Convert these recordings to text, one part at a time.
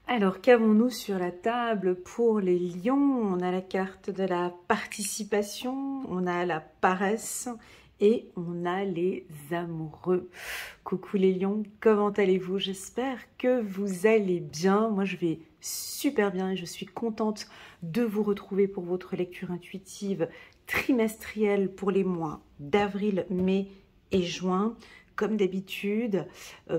Alors, qu'avons-nous sur la table pour les lions? On a la carte de la participation, on a la paresse et on a les amoureux. Coucou les lions, comment allez-vous? J'espère que vous allez bien. Moi, je vais super bien et je suis contente de vous retrouver pour votre lecture intuitive trimestrielle pour les mois d'avril, mai et juin. Comme d'habitude,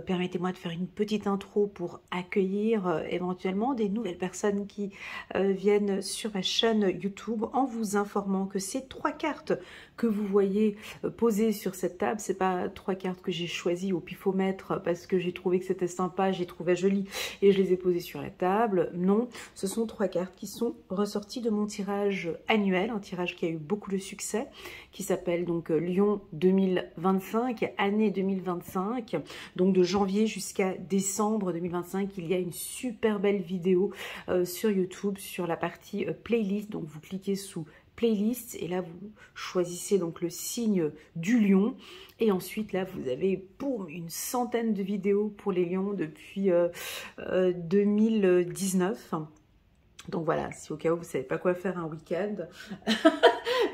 permettez-moi de faire une petite intro pour accueillir éventuellement des nouvelles personnes qui viennent sur ma chaîne YouTube en vous informant que ces 3 cartes que vous voyez posées sur cette table, c'est pas 3 cartes que j'ai choisies au pifomètre parce que j'ai trouvé que c'était sympa, j'ai trouvé joli et je les ai posées sur la table. Non, ce sont 3 cartes qui sont ressorties de mon tirage annuel, un tirage qui a eu beaucoup de succès, qui s'appelle donc Lion 2025, année 2025, donc de janvier jusqu'à décembre 2025. Il y a une super belle vidéo sur YouTube sur la partie playlist, donc vous cliquez sous playlist et là vous choisissez donc le signe du lion et ensuite là vous avez boum, une centaine de vidéos pour les lions depuis 2019. Donc voilà, si au cas où vous ne savez pas quoi faire un week-end,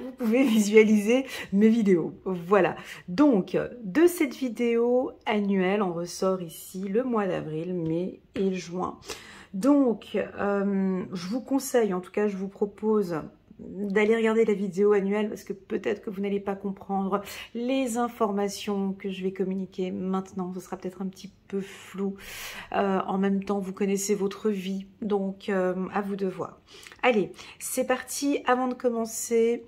vous pouvez visualiser mes vidéos. Voilà, donc de cette vidéo annuelle, on ressort ici le mois d'avril, mai et juin. Donc, je vous conseille, en tout cas je vous propose d'aller regarder la vidéo annuelle parce que peut-être que vous n'allez pas comprendre les informations que je vais communiquer maintenant. Ce sera peut-être un petit peu flou. En même temps, vous connaissez votre vie, donc à vous de voir. Allez, c'est parti. Avant de commencer,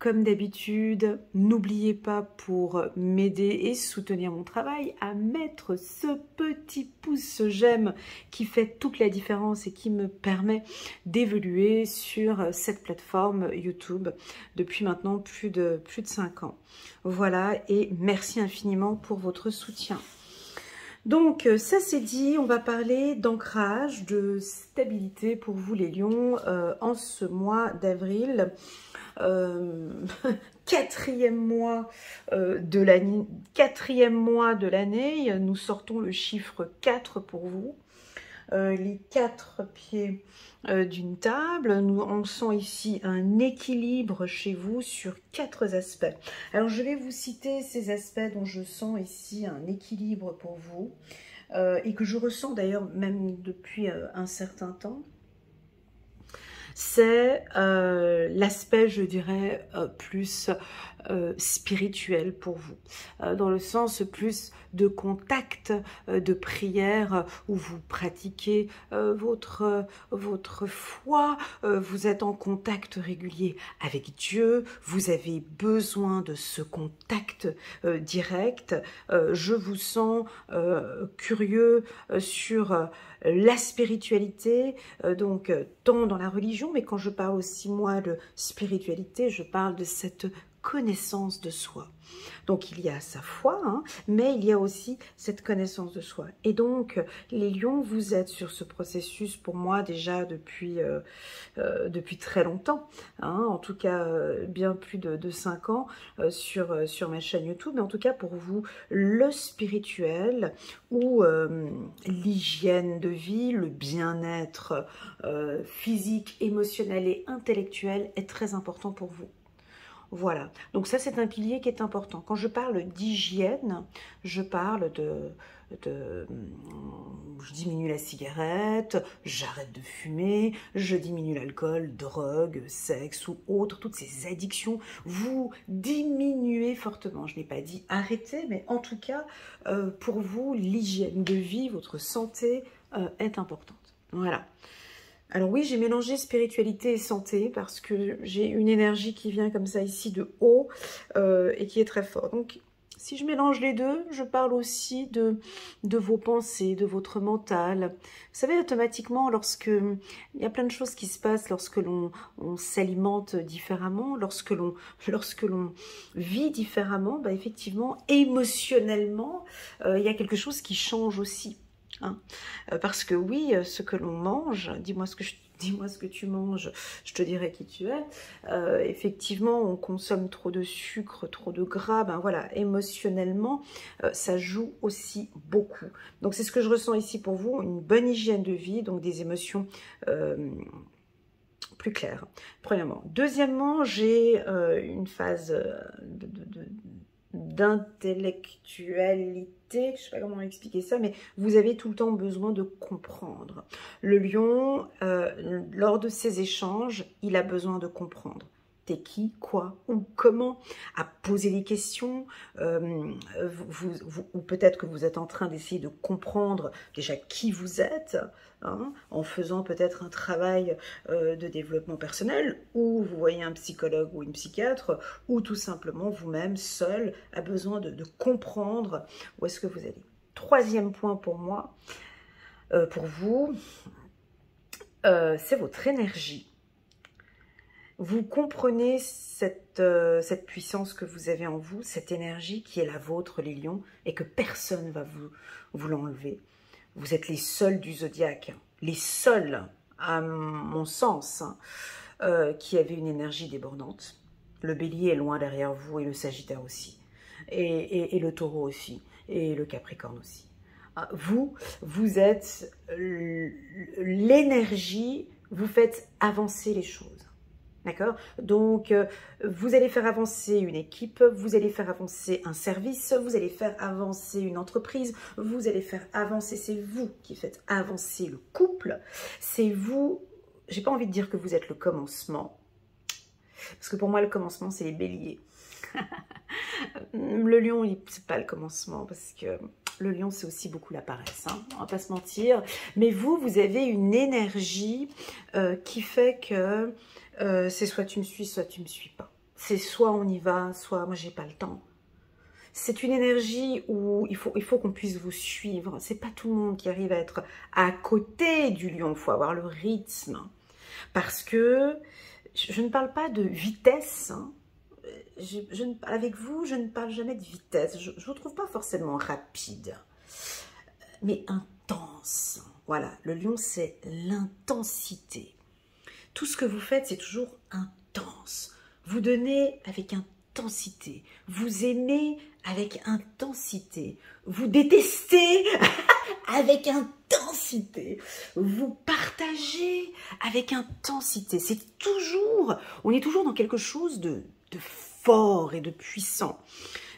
comme d'habitude, n'oubliez pas pour m'aider et soutenir mon travail à mettre ce petit pouce, ce j'aime qui fait toute la différence et qui me permet d'évoluer sur cette plateforme YouTube depuis maintenant plus de 5 ans. Voilà, et merci infiniment pour votre soutien. Donc ça c'est dit, on va parler d'ancrage, de stabilité pour vous les lions en ce mois d'avril. Quatrième mois de l'année, nous sortons le chiffre 4 pour vous, les 4 pieds d'une table. On sent ici un équilibre chez vous sur 4 aspects. Alors je vais vous citer ces aspects dont je sens ici un équilibre pour vous et que je ressens d'ailleurs même depuis un certain temps. C'est l'aspect, je dirais, plus spirituel pour vous, dans le sens plus de contact, de prière, où vous pratiquez votre foi, vous êtes en contact régulier avec Dieu, vous avez besoin de ce contact direct. Je vous sens curieux sur la spiritualité, donc tant dans la religion, mais quand je parle aussi moi de spiritualité, je parle de cette connaissance de soi. Donc il y a sa foi, hein, mais il y a aussi cette connaissance de soi. Et donc les lions, vous êtes sur ce processus pour moi déjà depuis très longtemps, hein, en tout cas bien plus de 5 ans sur ma chaîne YouTube, mais en tout cas pour vous, le spirituel ou l'hygiène de vie, le bien-être physique, émotionnel et intellectuel est très important pour vous. Voilà, donc ça c'est un pilier qui est important. Quand je parle d'hygiène, je parle je diminue la cigarette, j'arrête de fumer, je diminue l'alcool, drogue, sexe ou autres, toutes ces addictions, vous diminuez fortement. Je n'ai pas dit arrêter, mais en tout cas, pour vous, l'hygiène de vie, votre santé est importante. Voilà. Alors oui, j'ai mélangé spiritualité et santé parce que j'ai une énergie qui vient comme ça ici de haut et qui est très forte. Donc, si je mélange les deux, je parle aussi de vos pensées, de votre mental. Vous savez, automatiquement, il y a plein de choses qui se passent lorsque l'on s'alimente différemment, lorsque l'on vit différemment, bah effectivement, émotionnellement, il y a quelque chose qui change aussi. Hein, parce que oui, ce que l'on mange, dis-moi dis-moi ce que tu manges, je te dirai qui tu es. Effectivement, on consomme trop de sucre, trop de gras, ben voilà, émotionnellement, ça joue aussi beaucoup. Donc c'est ce que je ressens ici pour vous, une bonne hygiène de vie, donc des émotions plus claires, premièrement. Deuxièmement, j'ai une phase d'intellectualité, je ne sais pas comment expliquer ça, mais vous avez tout le temps besoin de comprendre. Le lion, lors de ces échanges, il a besoin de comprendre. T'es qui, quoi, ou comment, à poser des questions, ou peut-être que vous êtes en train d'essayer de comprendre déjà qui vous êtes, hein, en faisant peut-être un travail de développement personnel, ou vous voyez un psychologue ou une psychiatre, ou tout simplement vous-même, seul, a besoin de comprendre où est-ce que vous allez. Troisième point pour moi, pour vous, c'est votre énergie. Vous comprenez cette puissance que vous avez en vous, cette énergie qui est la vôtre, les lions, et que personne ne va vous l'enlever. Vous êtes les seuls du zodiaque, les seuls, à mon sens, qui avaient une énergie débordante. Le bélier est loin derrière vous, et le sagittaire aussi, et le taureau aussi, et le capricorne aussi. Vous êtes l'énergie, vous faites avancer les choses. D'accord? Donc, vous allez faire avancer une équipe, vous allez faire avancer un service, vous allez faire avancer une entreprise, vous allez faire avancer, c'est vous qui faites avancer le couple, c'est vous, j'ai pas envie de dire que vous êtes le commencement, parce que pour moi, le commencement, c'est les béliers. Le lion, c'est pas le commencement, parce que le lion, c'est aussi beaucoup la paresse, hein, on va pas se mentir, mais vous avez une énergie qui fait que c'est soit tu me suis, soit tu me suis pas. C'est soit on y va, soit moi j'ai pas le temps. C'est une énergie où il faut qu'on puisse vous suivre. C'est pas tout le monde qui arrive à être à côté du lion. Il faut avoir le rythme. Parce que je ne parle pas de vitesse. Hein. Avec vous, je ne parle jamais de vitesse. Je ne vous trouve pas forcément rapide, mais intense. Voilà, le lion, c'est l'intensité. Tout ce que vous faites, c'est toujours intense. Vous donnez avec intensité. Vous aimez avec intensité. Vous détestez avec intensité. Vous partagez avec intensité. C'est toujours, on est toujours dans quelque chose de fort et de puissant.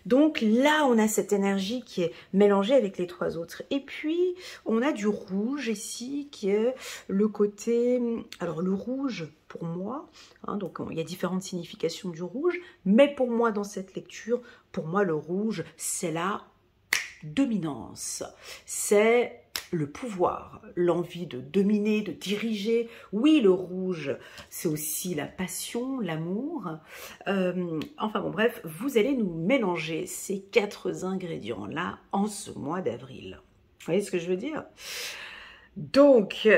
Donc là, on a cette énergie qui est mélangée avec les trois autres. Et puis, on a du rouge ici, qui est le côté... Alors, le rouge, pour moi, hein, donc il y a différentes significations du rouge, mais pour moi, dans cette lecture, pour moi, le rouge, c'est la dominance. C'est le pouvoir, l'envie de dominer, de diriger. Oui, le rouge, c'est aussi la passion, l'amour. Enfin bon, bref, vous allez nous mélanger ces 4 ingrédients-là en ce mois d'avril. Vous voyez ce que je veux dire? Donc,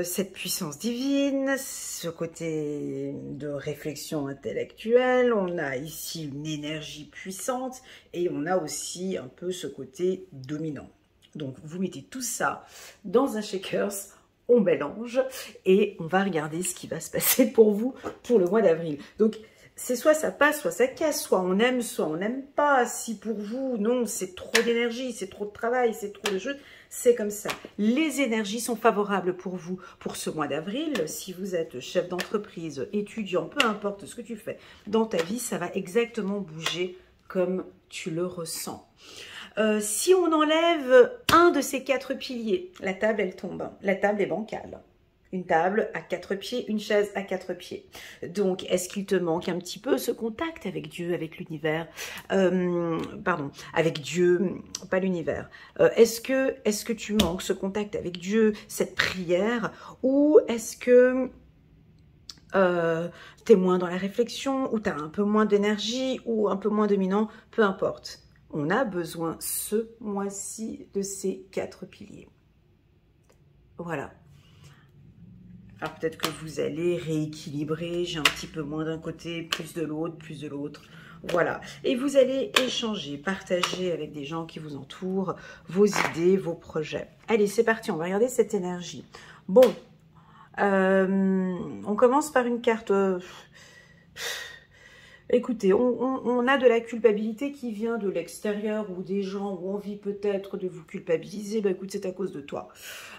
cette puissance divine, ce côté de réflexion intellectuelle, on a ici une énergie puissante et on a aussi un peu ce côté dominant. Donc, vous mettez tout ça dans un shakers, on mélange et on va regarder ce qui va se passer pour vous pour le mois d'avril. Donc, c'est soit ça passe, soit ça casse, soit on n'aime pas. Si pour vous, non, c'est trop d'énergie, c'est trop de travail, c'est trop de jeux, c'est comme ça. Les énergies sont favorables pour vous pour ce mois d'avril. Si vous êtes chef d'entreprise, étudiant, peu importe ce que tu fais dans ta vie, ça va exactement bouger comme tu le ressens. Si on enlève un de ces 4 piliers, la table, elle tombe. La table est bancale. Une table à 4 pieds, une chaise à 4 pieds. Donc, est-ce qu'il te manque un petit peu ce contact avec Dieu, avec l'univers, pardon, avec Dieu, pas l'univers. Est-ce que tu manques ce contact avec Dieu, cette prière, ou est-ce que tu es moins dans la réflexion, ou tu as un peu moins d'énergie, ou un peu moins dominant, peu importe. On a besoin ce mois-ci de ces 4 piliers. Voilà. Alors peut-être que vous allez rééquilibrer, j'ai un petit peu moins d'un côté, plus de l'autre. Voilà. Et vous allez échanger, partager avec des gens qui vous entourent vos idées, vos projets. Allez, c'est parti, on va regarder cette énergie. Bon, On commence par une carte... Écoutez, on a de la culpabilité qui vient de l'extérieur ou des gens ont envie peut-être de vous culpabiliser. Ben écoute, c'est à cause de toi.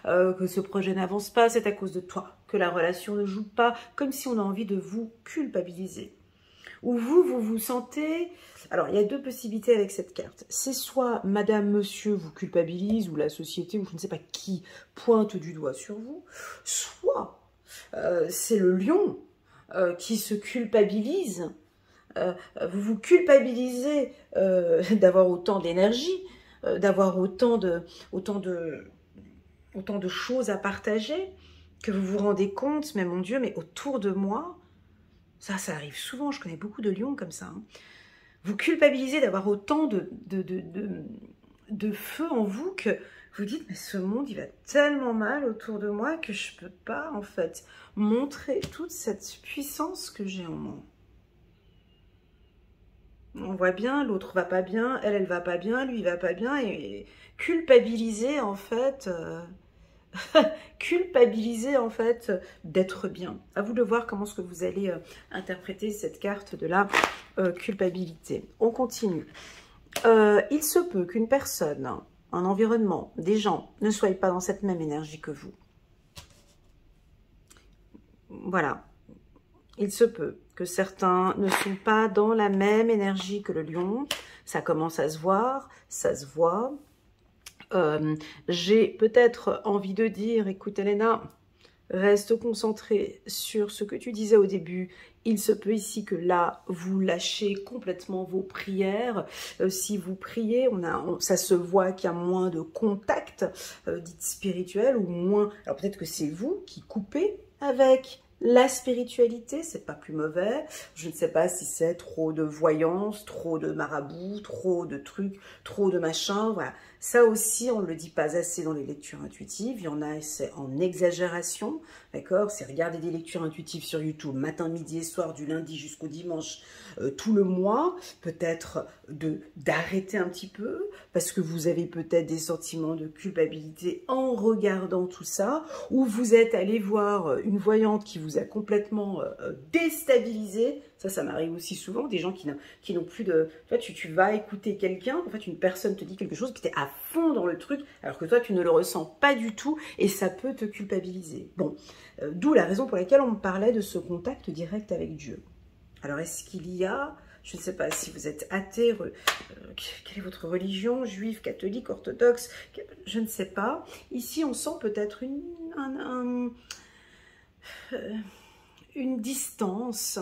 Que ce projet n'avance pas, c'est à cause de toi. Que la relation ne joue pas, comme si on a envie de vous culpabiliser. Ou vous vous sentez... Alors, il y a deux possibilités avec cette carte. C'est soit madame, monsieur vous culpabilise, ou la société, ou je ne sais pas qui pointe du doigt sur vous, soit c'est le lion qui se culpabilise. Vous vous culpabilisez d'avoir autant d'énergie, d'avoir autant de choses à partager, que vous vous rendez compte, mais mon Dieu, mais autour de moi, ça arrive souvent, je connais beaucoup de lions comme ça, hein. Vous culpabilisez d'avoir autant de feu en vous que vous dites, mais ce monde, il va tellement mal autour de moi que je ne peux pas, en fait, montrer toute cette puissance que j'ai en moi. On voit bien, l'autre va pas bien, elle va pas bien, lui, il va pas bien, et culpabiliser, en fait... culpabiliser en fait d'être bien. À vous de voir comment est-ce que vous allez interpréter cette carte de la culpabilité. On continue. Il se peut qu'une personne, un environnement, des gens ne soient pas dans cette même énergie que vous. Voilà. Il se peut que certains ne sont pas dans la même énergie que le lion. Ça commence à se voir, ça se voit. J'ai peut-être envie de dire, écoute Elena, reste concentrée sur ce que tu disais au début. Il se peut ici que là, vous lâchez complètement vos prières. Si vous priez, ça se voit qu'il y a moins de contact, dit spirituel, ou moins... Alors peut-être que c'est vous qui coupez avec la spiritualité, c'est pas plus mauvais. Je ne sais pas si c'est trop de voyance, trop de marabout, trop de trucs, trop de machin, voilà. Ça aussi, on ne le dit pas assez dans les lectures intuitives. Il y en a, c'est en exagération, d'accord? C'est regarder des lectures intuitives sur YouTube, matin, midi et soir, du lundi jusqu'au dimanche, tout le mois. Peut-être d'arrêter un petit peu, parce que vous avez peut-être des sentiments de culpabilité en regardant tout ça, ou vous êtes allé voir une voyante qui vous a complètement déstabilisé. Ça m'arrive aussi souvent, des gens qui n'ont plus de... Toi, tu vas écouter quelqu'un, en fait, une personne te dit quelque chose, qui était à fond dans le truc, alors que toi, tu ne le ressens pas du tout, et ça peut te culpabiliser. Bon, d'où la raison pour laquelle on me parlait de ce contact direct avec Dieu. Alors, est-ce qu'il y a... Je ne sais pas si vous êtes athée, quelle est votre religion, juive, catholique, orthodoxe, je ne sais pas. Ici, on sent peut-être une distance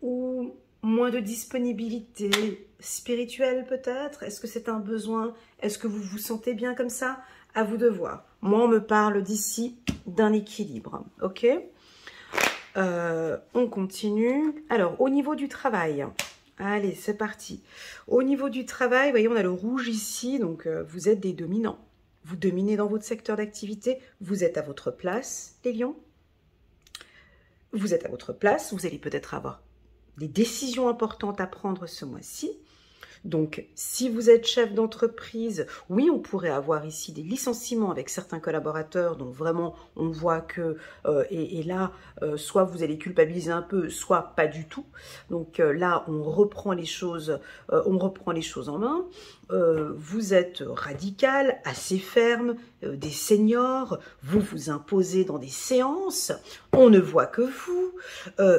ou moins de disponibilité spirituelle peut-être. Est-ce que c'est un besoin? Est-ce que vous vous sentez bien comme ça? À vous de voir. Moi, on me parle d'ici d'un équilibre, ok? On continue. Alors, au niveau du travail... Allez, c'est parti. Au niveau du travail, vous voyez, on a le rouge ici, donc vous êtes des dominants. Vous dominez dans votre secteur d'activité, vous êtes à votre place, les lions. Vous êtes à votre place, vous allez peut-être avoir des décisions importantes à prendre ce mois-ci. Donc, si vous êtes chef d'entreprise, oui, on pourrait avoir ici des licenciements avec certains collaborateurs, donc vraiment, on voit que, et là, soit vous allez culpabiliser un peu, soit pas du tout. Donc là, on reprend les choses en main. Vous êtes radical, assez ferme, des seniors, vous vous imposez dans des séances, on ne voit que vous.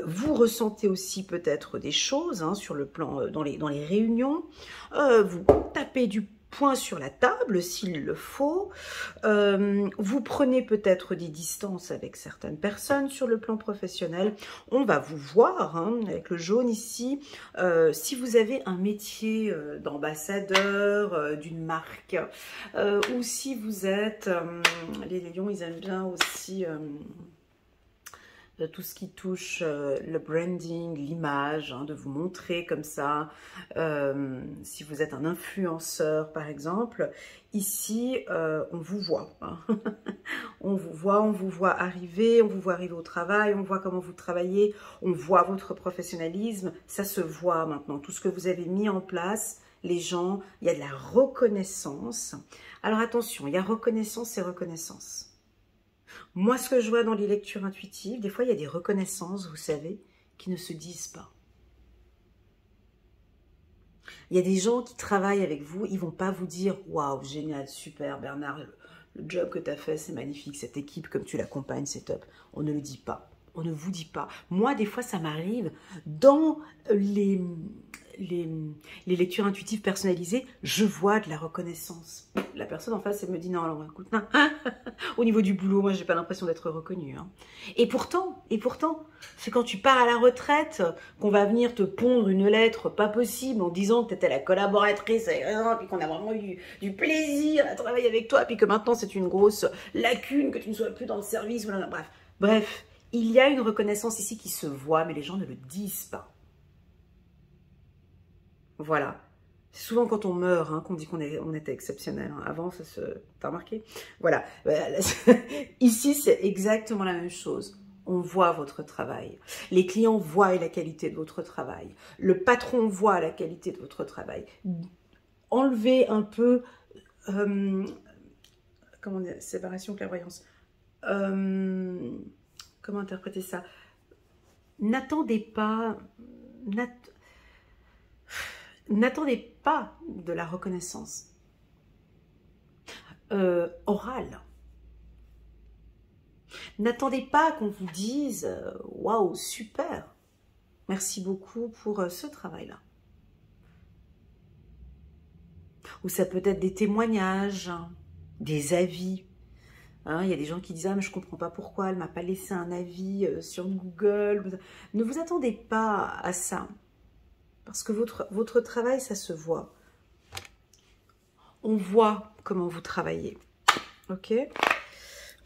Vous ressentez aussi peut-être des choses hein, sur le plan, dans les réunions. Vous tapez du poing sur la table s'il le faut. Vous prenez peut-être des distances avec certaines personnes sur le plan professionnel. On va vous voir hein, avec le jaune ici. Si vous avez un métier d'ambassadeur d'une marque ou si vous êtes... les lions, ils aiment bien aussi... de tout ce qui touche le branding, l'image, hein, de vous montrer comme ça. Si vous êtes un influenceur, par exemple, ici, on vous voit. Hein. on vous voit arriver au travail, on voit comment vous travaillez, on voit votre professionnalisme. Ça se voit maintenant. Tout ce que vous avez mis en place, les gens, il y a de la reconnaissance. Alors attention, il y a reconnaissance et reconnaissance. Moi, ce que je vois dans les lectures intuitives, des fois, il y a des reconnaissances, vous savez, qui ne se disent pas. Il y a des gens qui travaillent avec vous, ils vont pas vous dire « Waouh, génial, super, Bernard, le job que tu as fait, c'est magnifique, cette équipe, comme tu l'accompagnes, c'est top. » On ne le dit pas, on ne vous dit pas. Moi, des fois, ça m'arrive dans les lectures intuitives personnalisées, je vois de la reconnaissance. La personne en face, elle me dit « Non, alors écoute, non. » Au niveau du boulot, moi, j'ai pas l'impression d'être reconnue. Hein. Et pourtant, c'est quand tu pars à la retraite qu'on va venir te pondre une lettre pas possible en disant que tu étais la collaboratrice, puis qu'on a vraiment eu du plaisir à travailler avec toi, puis que maintenant c'est une grosse lacune, que tu ne sois plus dans le service. Voilà. Bref, il y a une reconnaissance ici qui se voit, mais les gens ne le disent pas. Voilà. C'est souvent quand on meurt qu'on dit qu'on était exceptionnel. Hein. Avant, ça se... T'as remarqué? Voilà. Ici, c'est exactement la même chose. On voit votre travail. Les clients voient la qualité de votre travail. Le patron voit la qualité de votre travail. Enlevez un peu... comment dire? Séparation, clairvoyance. Comment interpréter ça? N'attendez pas... N'attendez pas de la reconnaissance orale. N'attendez pas qu'on vous dise « Waouh, super, merci beaucoup pour ce travail-là ». Ou ça peut être des témoignages, des avis. Hein, il y a des gens qui disent « Ah, mais je ne comprends pas pourquoi, elle ne m'a pas laissé un avis sur Google ». Ne vous attendez pas à ça. Parce que votre travail, ça se voit. On voit comment vous travaillez. Ok?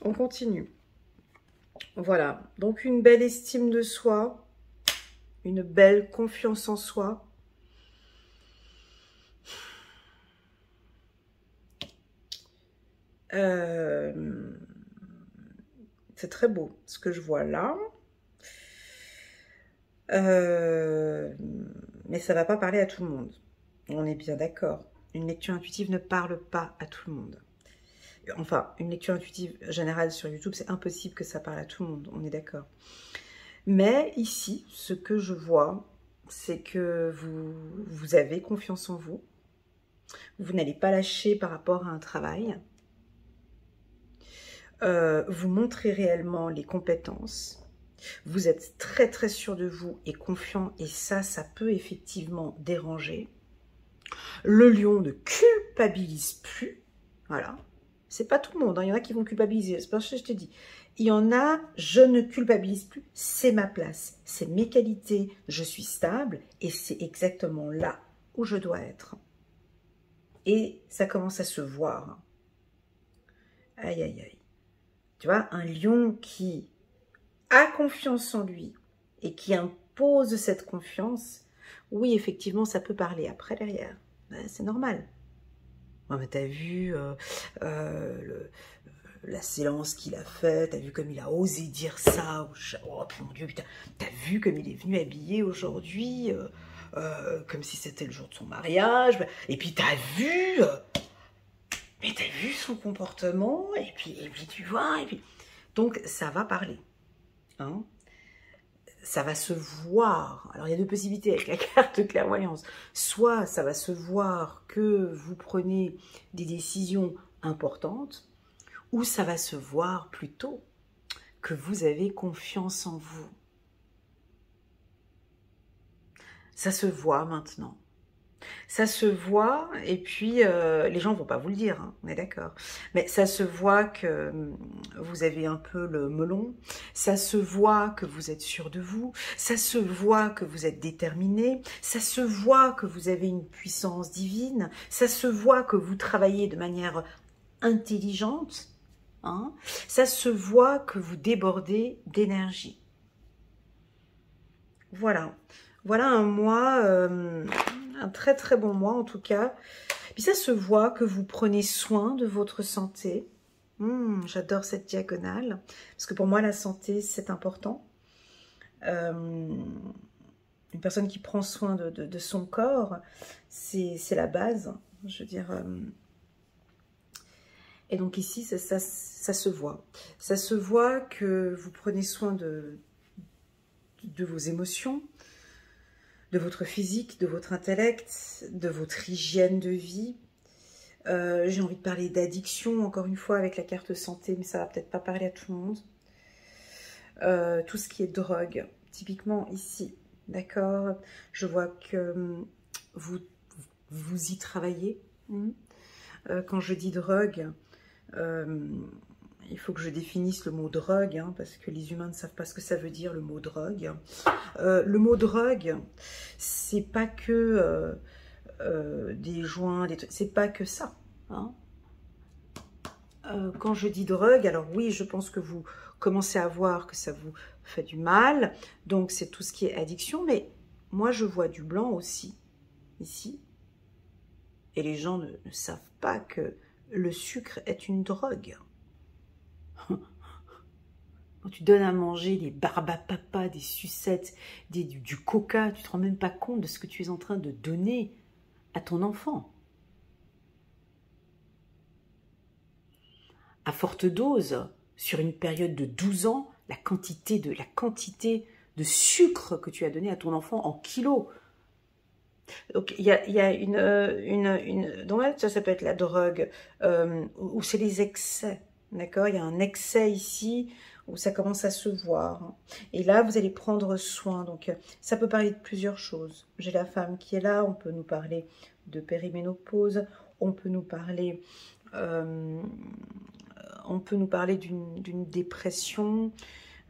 On continue. Voilà. Donc, une belle estime de soi. Une belle confiance en soi. C'est très beau ce que je vois là. Mais ça ne va pas parler à tout le monde. On est bien d'accord. Une lecture intuitive ne parle pas à tout le monde. Enfin, une lecture intuitive générale sur YouTube, c'est impossible que ça parle à tout le monde. On est d'accord. Mais ici, ce que je vois, c'est que vous avez confiance en vous. Vous n'allez pas lâcher par rapport à un travail. Vous montrez réellement les compétences. Vous êtes très très sûr de vous et confiant, et ça peut effectivement déranger. Le lion ne culpabilise plus, voilà. C'est pas tout le monde, hein. Il y en a qui vont culpabiliser, c'est pas ce que je te dis. Il y en a, je ne culpabilise plus, c'est ma place, c'est mes qualités, je suis stable et c'est exactement là où je dois être. Et ça commence à se voir. Aïe, aïe, aïe. Tu vois, un lion qui a confiance en lui et qui impose cette confiance, oui, effectivement, ça peut parler après, derrière. Ben, c'est normal. Ouais, mais t'as vu la séance qu'il a faite, t'as vu comme il a osé dire ça, oh mon Dieu, putain, t'as vu comme il est venu habillé aujourd'hui, comme si c'était le jour de son mariage, et puis t'as vu, mais t'as vu son comportement, et puis tu vois, et puis... Donc, ça va parler. Hein, ça va se voir. Alors, il y a deux possibilités avec la carte clairvoyance. Soit ça va se voir que vous prenez des décisions importantes, ou ça va se voir plutôt que vous avez confiance en vous. Ça se voit maintenant. Ça se voit, et puis les gens ne vont pas vous le dire, hein, on est d'accord. Mais ça se voit que vous avez un peu le melon, ça se voit que vous êtes sûr de vous, ça se voit que vous êtes déterminé, ça se voit que vous avez une puissance divine, ça se voit que vous travaillez de manière intelligente, hein, ça se voit que vous débordez d'énergie. Voilà. Voilà un mois... un très très bon mois en tout cas. Puis ça se voit que vous prenez soin de votre santé. J'adore cette diagonale. Parce que pour moi, la santé, c'est important. Une personne qui prend soin de son corps, c'est la base. Je veux dire... Et donc ici, ça se voit. Ça se voit que vous prenez soin de vos émotions, de votre physique, de votre intellect, de votre hygiène de vie. J'ai envie de parler d'addiction, encore une fois, avec la carte santé, mais ça va peut-être pas parler à tout le monde. Tout ce qui est drogue, typiquement ici, d'accord? Je vois que vous y travaillez. Quand je dis drogue, il faut que je définisse le mot drogue, hein, parce que les humains ne savent pas ce que ça veut dire, le mot drogue. Le mot drogue, c'est pas que des joints, c'est pas que ça. Hein. Quand je dis drogue, alors oui, je pense que vous commencez à voir que ça vous fait du mal, donc c'est tout ce qui est addiction, mais moi je vois du blanc aussi, ici, et les gens ne savent pas que le sucre est une drogue. Quand tu donnes à manger des barbapapas, des sucettes, du coca, tu ne te rends même pas compte de ce que tu es en train de donner à ton enfant. À forte dose, sur une période de 12 ans, la quantité de sucre que tu as donné à ton enfant en kilos. Donc, il y a donc ça peut être la drogue, ou c'est les excès, d'accord? Il y a un excès ici, où ça commence à se voir. Et là, vous allez prendre soin. Donc, ça peut parler de plusieurs choses. J'ai la femme qui est là, on peut nous parler de périménopause, on peut nous parler d'une dépression,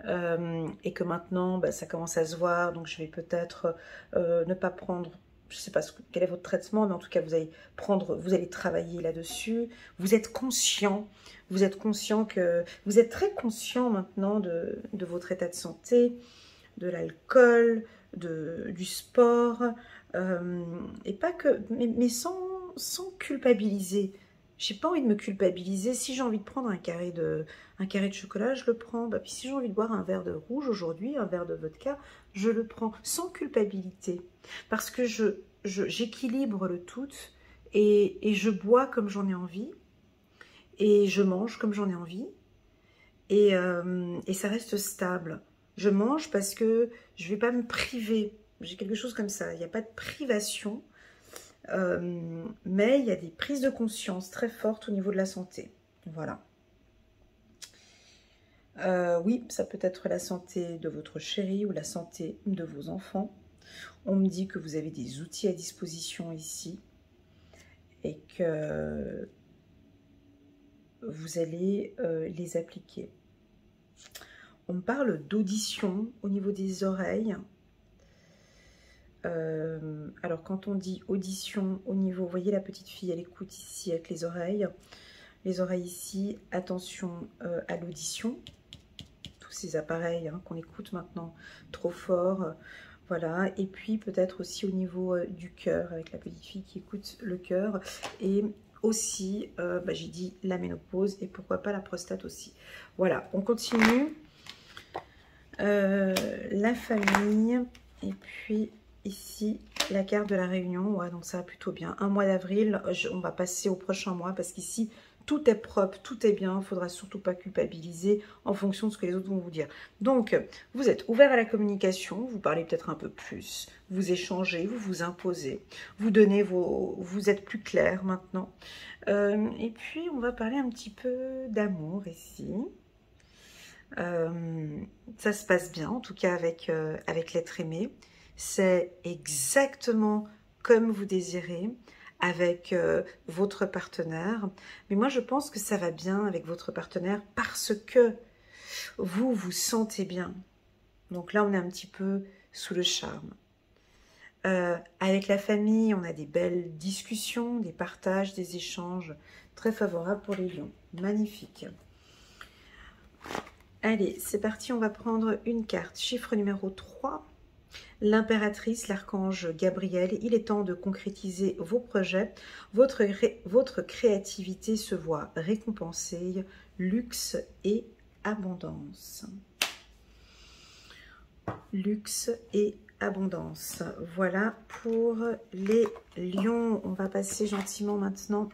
et que maintenant, bah, ça commence à se voir. Donc, je vais peut-être ne pas prendre... Je ne sais pas quel est votre traitement, mais en tout cas, vous allez travailler là-dessus. Vous êtes conscient que vous êtes très conscient maintenant de votre état de santé, de l'alcool, du sport, et pas que, mais sans culpabiliser. J'ai pas envie de me culpabiliser. Si j'ai envie de prendre un carré de chocolat, je le prends. Bah, puis si j'ai envie de boire un verre de rouge aujourd'hui, un verre de vodka, je le prends sans culpabilité. Parce que j'équilibre le tout et je bois comme j'en ai envie et je mange comme j'en ai envie et ça reste stable. Je mange parce que je ne vais pas me priver. J'ai quelque chose comme ça. Il n'y a pas de privation. Mais il y a des prises de conscience très fortes au niveau de la santé. Voilà. Oui, ça peut être la santé de votre chéri ou la santé de vos enfants. On me dit que vous avez des outils à disposition ici et que vous allez les appliquer. On me parle d'audition au niveau des oreilles. Alors quand on dit audition au niveau, vous voyez la petite fille, elle écoute ici avec les oreilles ici, attention à l'audition, tous ces appareils hein, qu'on écoute maintenant trop fort, voilà, et puis peut-être aussi au niveau du cœur, avec la petite fille qui écoute le cœur, et aussi, bah, j'ai dit la ménopause, et pourquoi pas la prostate aussi. Voilà, on continue, la famille, et puis... Ici, la carte de la Réunion, ouais, donc ça va plutôt bien. Un mois d'avril, on va passer au prochain mois parce qu'ici, tout est propre, tout est bien. Il ne faudra surtout pas culpabiliser en fonction de ce que les autres vont vous dire. Donc, vous êtes ouvert à la communication, vous parlez peut-être un peu plus, vous échangez, vous vous imposez, vous donnez vous êtes plus clair maintenant. Et puis, on va parler un petit peu d'amour ici. Ça se passe bien, en tout cas avec l'être aimé. C'est exactement comme vous désirez avec votre partenaire. Mais moi, je pense que ça va bien avec votre partenaire parce que vous vous sentez bien. Donc là, on est un petit peu sous le charme. Avec la famille, on a des belles discussions, des partages, des échanges très favorables pour les lions. Magnifique. Allez, c'est parti, on va prendre une carte. Chiffre numéro 3. L'impératrice, l'archange Gabriel, il est temps de concrétiser vos projets. Votre créativité se voit récompensée, luxe et abondance. Luxe et abondance. Voilà pour les lions. On va passer gentiment maintenant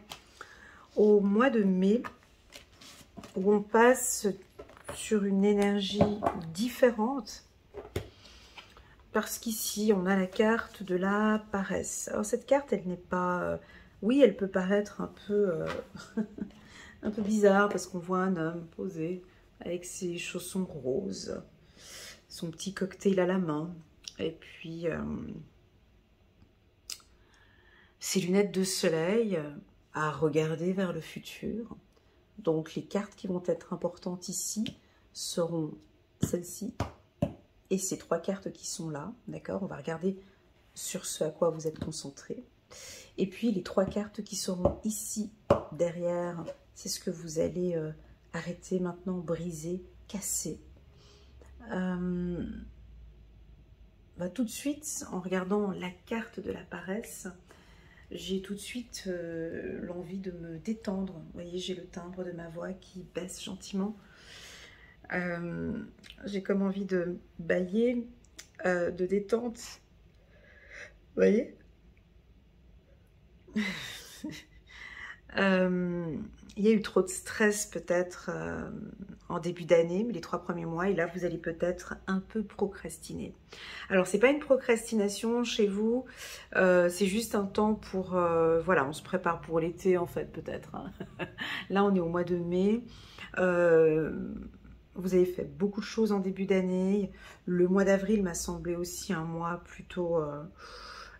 au mois de mai. où on passe sur une énergie différente. Parce qu'ici, on a la carte de la paresse. Alors, cette carte, elle n'est pas... oui, elle peut paraître un peu, un peu bizarre parce qu'on voit un homme posé avec ses chaussons roses, son petit cocktail à la main, et puis ses lunettes de soleil à regarder vers le futur. Donc, les cartes qui vont être importantes ici seront celles-ci. Et ces 3 cartes qui sont là, d'accord? On va regarder sur ce à quoi vous êtes concentré. Et puis les 3 cartes qui seront ici, derrière, c'est ce que vous allez arrêter maintenant, briser, casser. Tout de suite, en regardant la carte de la paresse, j'ai tout de suite l'envie de me détendre. Vous voyez, j'ai le timbre de ma voix qui baisse gentiment. J'ai comme envie de bâiller, de détente. Vous voyez? Il y a eu trop de stress peut-être en début d'année, mais les 3 premiers mois, et là vous allez peut-être un peu procrastiner. Alors c'est pas une procrastination chez vous, c'est juste un temps pour, voilà, on se prépare pour l'été en fait peut-être. Hein. Là on est au mois de mai. Vous avez fait beaucoup de choses en début d'année. Le mois d'avril m'a semblé aussi un mois plutôt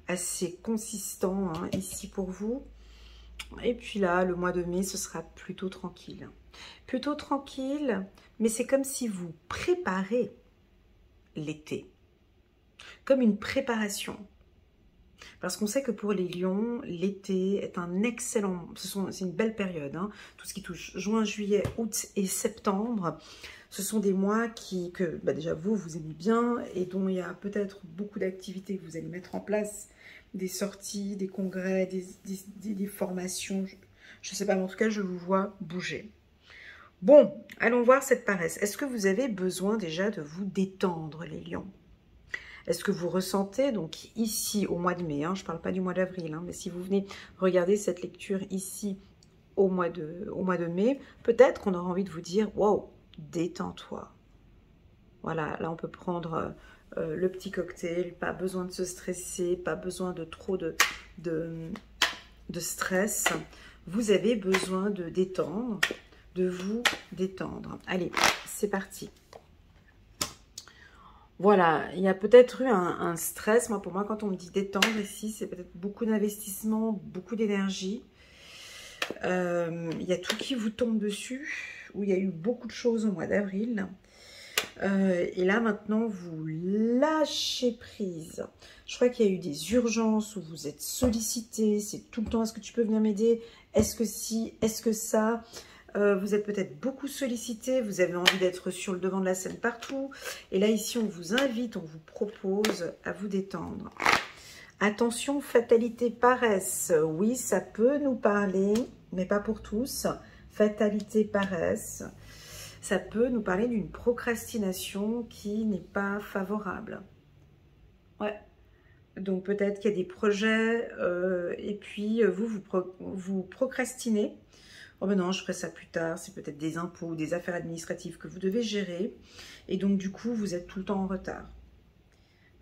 assez consistant hein, ici pour vous. Et puis là, le mois de mai, ce sera plutôt tranquille. Plutôt tranquille, mais c'est comme si vous préparez l'été. Comme une préparation. Parce qu'on sait que pour les lions, l'été est un excellent... C'est une belle période. Hein. Tout ce qui touche juin, juillet, août et septembre, ce sont des mois que déjà vous aimez bien et dont il y a peut-être beaucoup d'activités que vous allez mettre en place. Des sorties, des congrès, des formations. Je ne sais pas, mais en tout cas, je vous vois bouger. Bon, allons voir cette paresse. Est-ce que vous avez besoin déjà de vous détendre, les lions? Est-ce que vous ressentez, donc ici au mois de mai, hein, je ne parle pas du mois d'avril, hein, mais si vous venez regarder cette lecture ici au mois de mai, peut-être qu'on aura envie de vous dire, wow, détends-toi. Voilà, là on peut prendre le petit cocktail, pas besoin de se stresser, pas besoin de trop de stress. Vous avez besoin de détendre, de vous détendre. Allez, c'est parti. Voilà, il y a peut-être eu un stress. Pour moi, quand on me dit détendre ici, c'est peut-être beaucoup d'investissement, beaucoup d'énergie. Il y a tout qui vous tombe dessus, où il y a eu beaucoup de choses au mois d'avril. Et là, maintenant, vous lâchez prise. Je crois qu'il y a eu des urgences où vous êtes sollicité. C'est tout le temps, est-ce que tu peux venir m'aider? Est-ce que si? Est-ce que ça? Vous êtes peut-être beaucoup sollicité, vous avez envie d'être sur le devant de la scène partout. Et là, ici, on vous invite, on vous propose à vous détendre. Attention, fatalité, paresse. Oui, ça peut nous parler, mais pas pour tous. Fatalité, paresse. Ça peut nous parler d'une procrastination qui n'est pas favorable. Ouais. Donc, peut-être qu'il y a des projets et puis vous procrastinez. Oh ben non, je ferai ça plus tard, c'est peut-être des impôts, des affaires administratives que vous devez gérer. Et donc, du coup, vous êtes tout le temps en retard.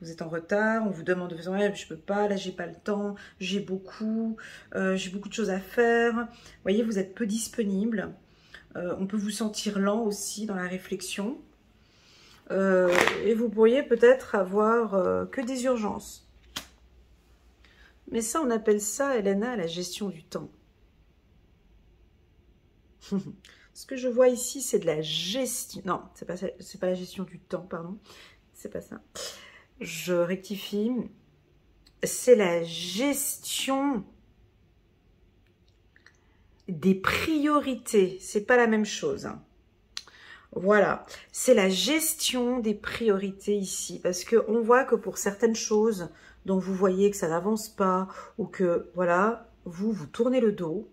Vous êtes en retard, on vous demande de faire, ouais, je peux pas, là, j'ai pas le temps, j'ai beaucoup de choses à faire. Vous voyez, vous êtes peu disponible. On peut vous sentir lent aussi dans la réflexion. Et vous pourriez peut-être avoir que des urgences. Mais ça, on appelle ça, Elena, la gestion du temps. Ce que je vois ici, c'est de la gestion... Non, c'est pas la gestion du temps, pardon. C'est pas ça. Je rectifie. C'est la gestion des priorités. C'est pas la même chose. Hein. Voilà. C'est la gestion des priorités ici. Parce qu'on voit que pour certaines choses dont vous voyez que ça n'avance pas ou que, voilà, vous tournez le dos.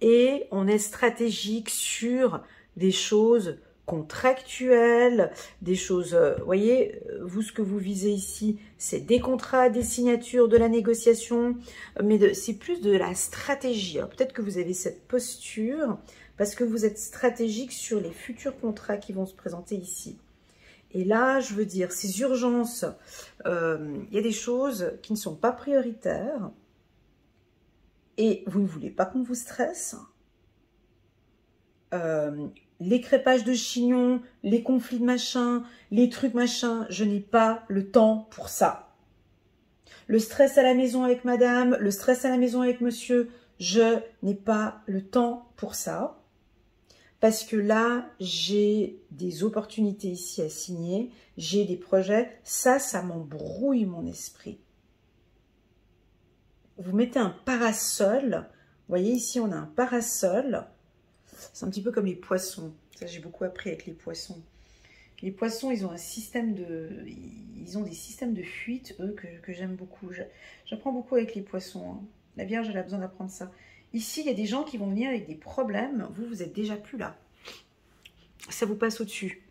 Et on est stratégique sur des choses contractuelles, des choses, vous voyez, vous, ce que vous visez ici, c'est des contrats, des signatures, de la négociation, mais c'est plus de la stratégie. Peut-être que vous avez cette posture, parce que vous êtes stratégique sur les futurs contrats qui vont se présenter ici. Et là, je veux dire, ces urgences, il y a des choses qui ne sont pas prioritaires et vous ne voulez pas qu'on vous stresse. Les crépages de chignons, les conflits de machin, les trucs machin, je n'ai pas le temps pour ça. Le stress à la maison avec madame, le stress à la maison avec monsieur, je n'ai pas le temps pour ça. Parce que là, j'ai des opportunités ici à signer, j'ai des projets, ça m'embrouille mon esprit. Vous mettez un parasol, vous voyez ici on a un parasol, c'est un petit peu comme les poissons, ça j'ai beaucoup appris avec les poissons. Les poissons, ils ont un système ils ont des systèmes de fuite, eux, que j'aime beaucoup. J'apprends beaucoup avec les poissons, hein. La Vierge, elle a besoin d'apprendre ça. Ici, il y a des gens qui vont venir avec des problèmes. Vous êtes déjà plus là. Ça vous passe au-dessus.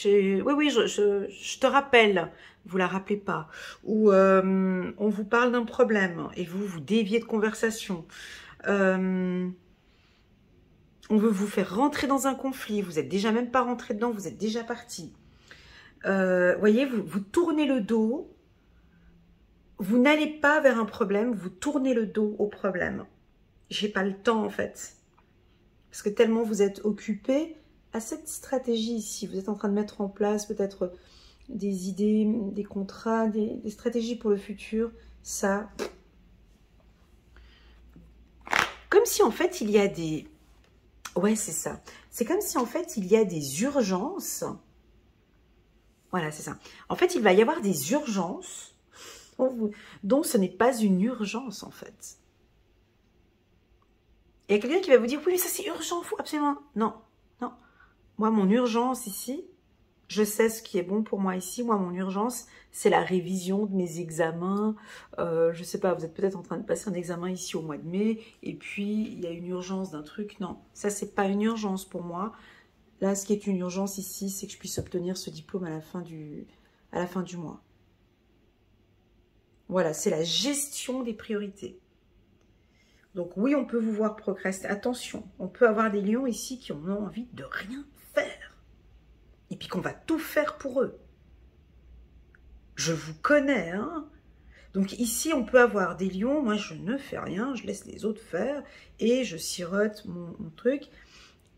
Oui, je te rappelle. Vous la rappelez pas. Ou on vous parle d'un problème et vous déviez de conversation. On veut vous faire rentrer dans un conflit. Vous n'êtes déjà même pas rentré dedans. Vous êtes déjà parti. Voyez, vous tournez le dos. Vous n'allez pas vers un problème, vous tournez le dos au problème. J'ai pas le temps en fait. Parce que tellement vous êtes occupé à cette stratégie ici. Vous êtes en train de mettre en place peut-être des idées, des contrats, des stratégies pour le futur. Ça. Comme si en fait il y a des... Ouais, c'est ça. C'est comme si en fait il y a des urgences. Voilà, c'est ça. En fait, il va y avoir des urgences dont ce n'est pas une urgence en fait. Il y a quelqu'un qui va vous dire, oui mais ça c'est urgent, faut absolument... Non, non. Moi mon urgence ici, je sais ce qui est bon pour moi ici. Moi mon urgence, c'est la révision de mes examens. Je sais pas, vous êtes peut-être en train de passer un examen ici au mois de mai, et puis il y a une urgence d'un truc. Non, ça c'est pas une urgence pour moi. Là, ce qui est une urgence ici, c'est que je puisse obtenir ce diplôme à la fin du mois. Voilà, c'est la gestion des priorités. Donc oui, on peut vous voir procrastiner. Attention, on peut avoir des lions ici qui ont envie de rien faire. Et puis qu'on va tout faire pour eux. Je vous connais, hein. Donc ici, on peut avoir des lions. Moi, je ne fais rien, je laisse les autres faire. Et je sirote mon truc.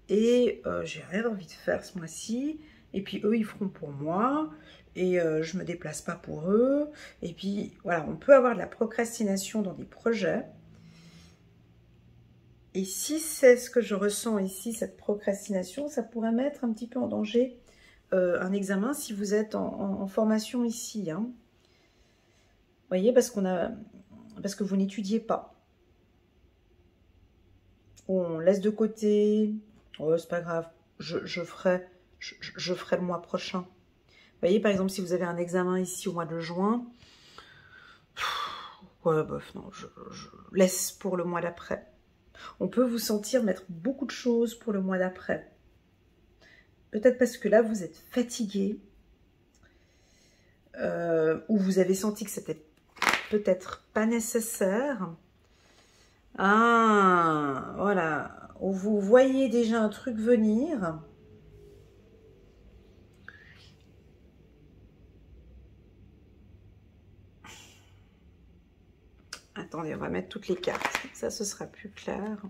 Et j'ai rien envie de faire ce mois-ci. Et puis eux, ils feront pour moi. Et je ne me déplace pas pour eux. Et puis, voilà, on peut avoir de la procrastination dans des projets. Et si c'est ce que je ressens ici, cette procrastination, ça pourrait mettre un petit peu en danger un examen si vous êtes en formation ici. Hein. Vous voyez, parce que vous n'étudiez pas. On laisse de côté. Oh, c'est pas grave, je ferai le mois prochain. Vous voyez, par exemple, si vous avez un examen ici au mois de juin, ouais, bof, non, je laisse pour le mois d'après. On peut vous sentir mettre beaucoup de choses pour le mois d'après. Peut-être parce que là, vous êtes fatigué, ou vous avez senti que c'était peut-être pas nécessaire. Ah, voilà. Où vous voyez déjà un truc venir. Attendez, on va mettre toutes les cartes. Ça, ce sera plus clair.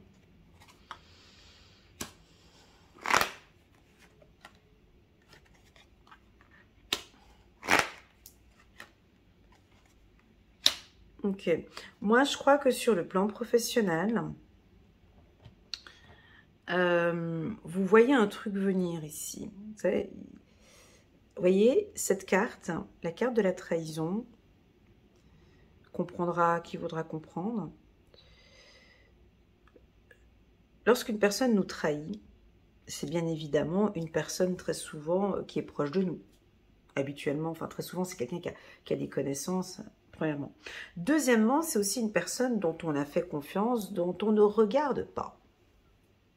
Ok. Moi, je crois que sur le plan professionnel, vous voyez un truc venir ici. Vous savez, vous voyez cette carte, la carte de la trahison, comprendra qui voudra comprendre. Lorsqu'une personne nous trahit, c'est bien évidemment une personne très souvent qui est proche de nous. Habituellement, enfin très souvent, c'est quelqu'un qui a des connaissances, premièrement. Deuxièmement, c'est aussi une personne dont on a fait confiance, dont on ne regarde pas.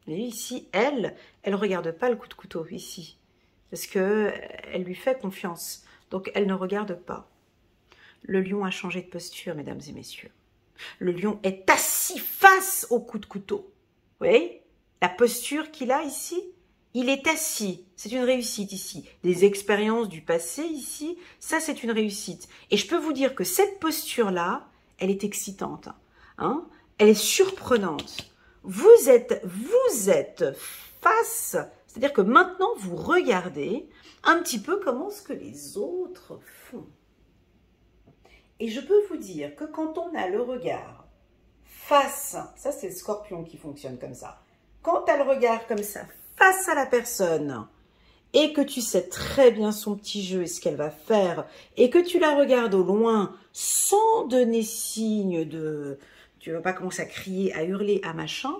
Et ici, elle ne regarde pas le coup de couteau, ici. Parce qu'elle lui fait confiance. Donc, elle ne regarde pas. Le lion a changé de posture, mesdames et messieurs. Le lion est assis face au coup de couteau. Vous voyez? La posture qu'il a ici, il est assis. C'est une réussite ici. Les expériences du passé ici, ça c'est une réussite. Et je peux vous dire que cette posture-là, elle est excitante. Hein? Elle est surprenante. Vous êtes face, c'est-à-dire que maintenant vous regardez un petit peu comment ce que les autres font. Et je peux vous dire que quand on a le regard face, ça c'est le scorpion qui fonctionne comme ça, quand tu as le regard comme ça, face à la personne, et que tu sais très bien son petit jeu et ce qu'elle va faire, et que tu la regardes au loin sans donner signe de... Tu ne vas pas commencer à crier, à hurler, à machin,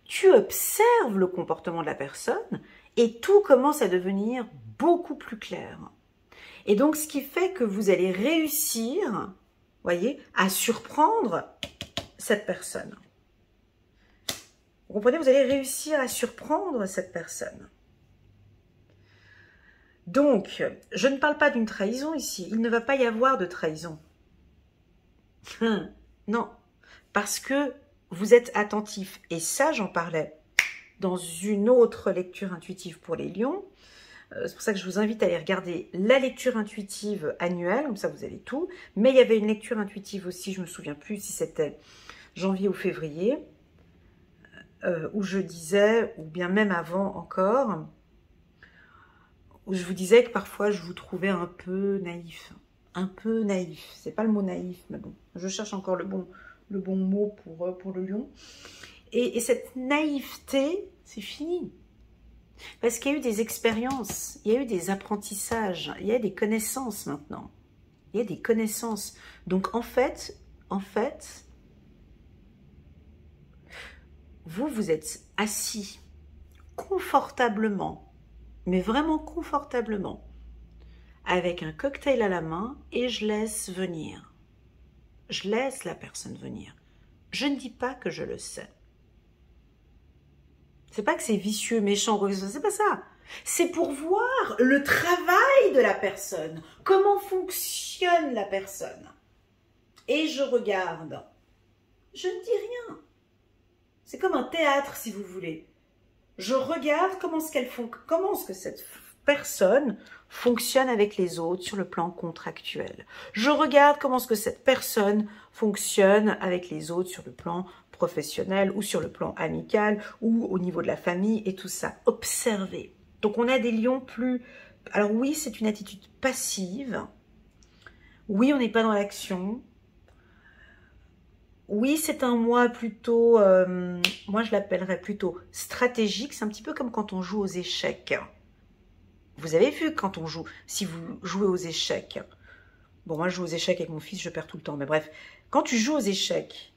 tu observes le comportement de la personne et tout commence à devenir beaucoup plus clair. Et donc, ce qui fait que vous allez réussir, voyez, à surprendre cette personne. Vous comprenez, vous allez réussir à surprendre cette personne. Donc, je ne parle pas d'une trahison ici. Il ne va pas y avoir de trahison. Non, parce que vous êtes attentif. Et ça, j'en parlais dans une autre lecture intuitive pour les lions. C'est pour ça que je vous invite à aller regarder la lecture intuitive annuelle, comme ça vous avez tout. Mais il y avait une lecture intuitive aussi, je ne me souviens plus si c'était janvier ou février, où je disais, ou bien même avant encore, où je vous disais que parfois je vous trouvais un peu naïf. Un peu naïf. C'est pas le mot naïf, mais bon, je cherche encore le bon mot pour le lion. Et cette naïveté, c'est fini. Parce qu'il y a eu des expériences, il y a eu des apprentissages, il y a des connaissances maintenant. Il y a des connaissances. Donc en fait, vous êtes assis confortablement, mais vraiment confortablement, avec un cocktail à la main et je laisse venir. Je laisse la personne venir. Je ne dis pas que je le sais. C'est pas que c'est vicieux, méchant, c'est pas ça. C'est pour voir le travail de la personne, comment fonctionne la personne. Et je regarde. Je ne dis rien. C'est comme un théâtre, si vous voulez. Je regarde comment est-ce que cette personne fonctionne avec les autres sur le plan contractuel. Je regarde comment est-ce que cette personne fonctionne avec les autres sur le plan professionnel ou sur le plan amical ou au niveau de la famille et tout ça. Observez. Donc on a des lions plus... Alors oui, c'est une attitude passive. Oui, on n'est pas dans l'action. Oui, c'est un moi plutôt... moi, je l'appellerais plutôt stratégique. C'est un petit peu comme quand on joue aux échecs. Vous avez vu quand on joue, si vous jouez aux échecs. Bon, moi, je joue aux échecs avec mon fils, je perds tout le temps. Mais bref, quand tu joues aux échecs,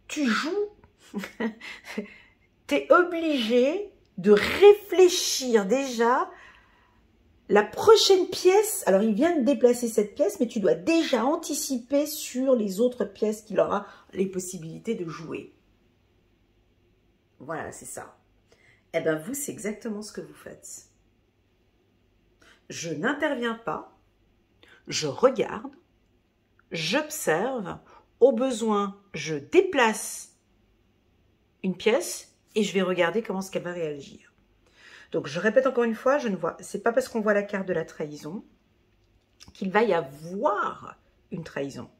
tu joues, tu es obligé de réfléchir déjà la prochaine pièce. Alors, il vient de déplacer cette pièce, mais tu dois déjà anticiper sur les autres pièces qu'il aura les possibilités de jouer. Voilà, c'est ça. Eh bien, vous, c'est exactement ce que vous faites. Je n'interviens pas, je regarde, j'observe, au besoin, je déplace une pièce et je vais regarder comment est-ce qu'elle va réagir. Donc, je répète encore une fois, c'est pas parce qu'on voit la carte de la trahison qu'il va y avoir une trahison.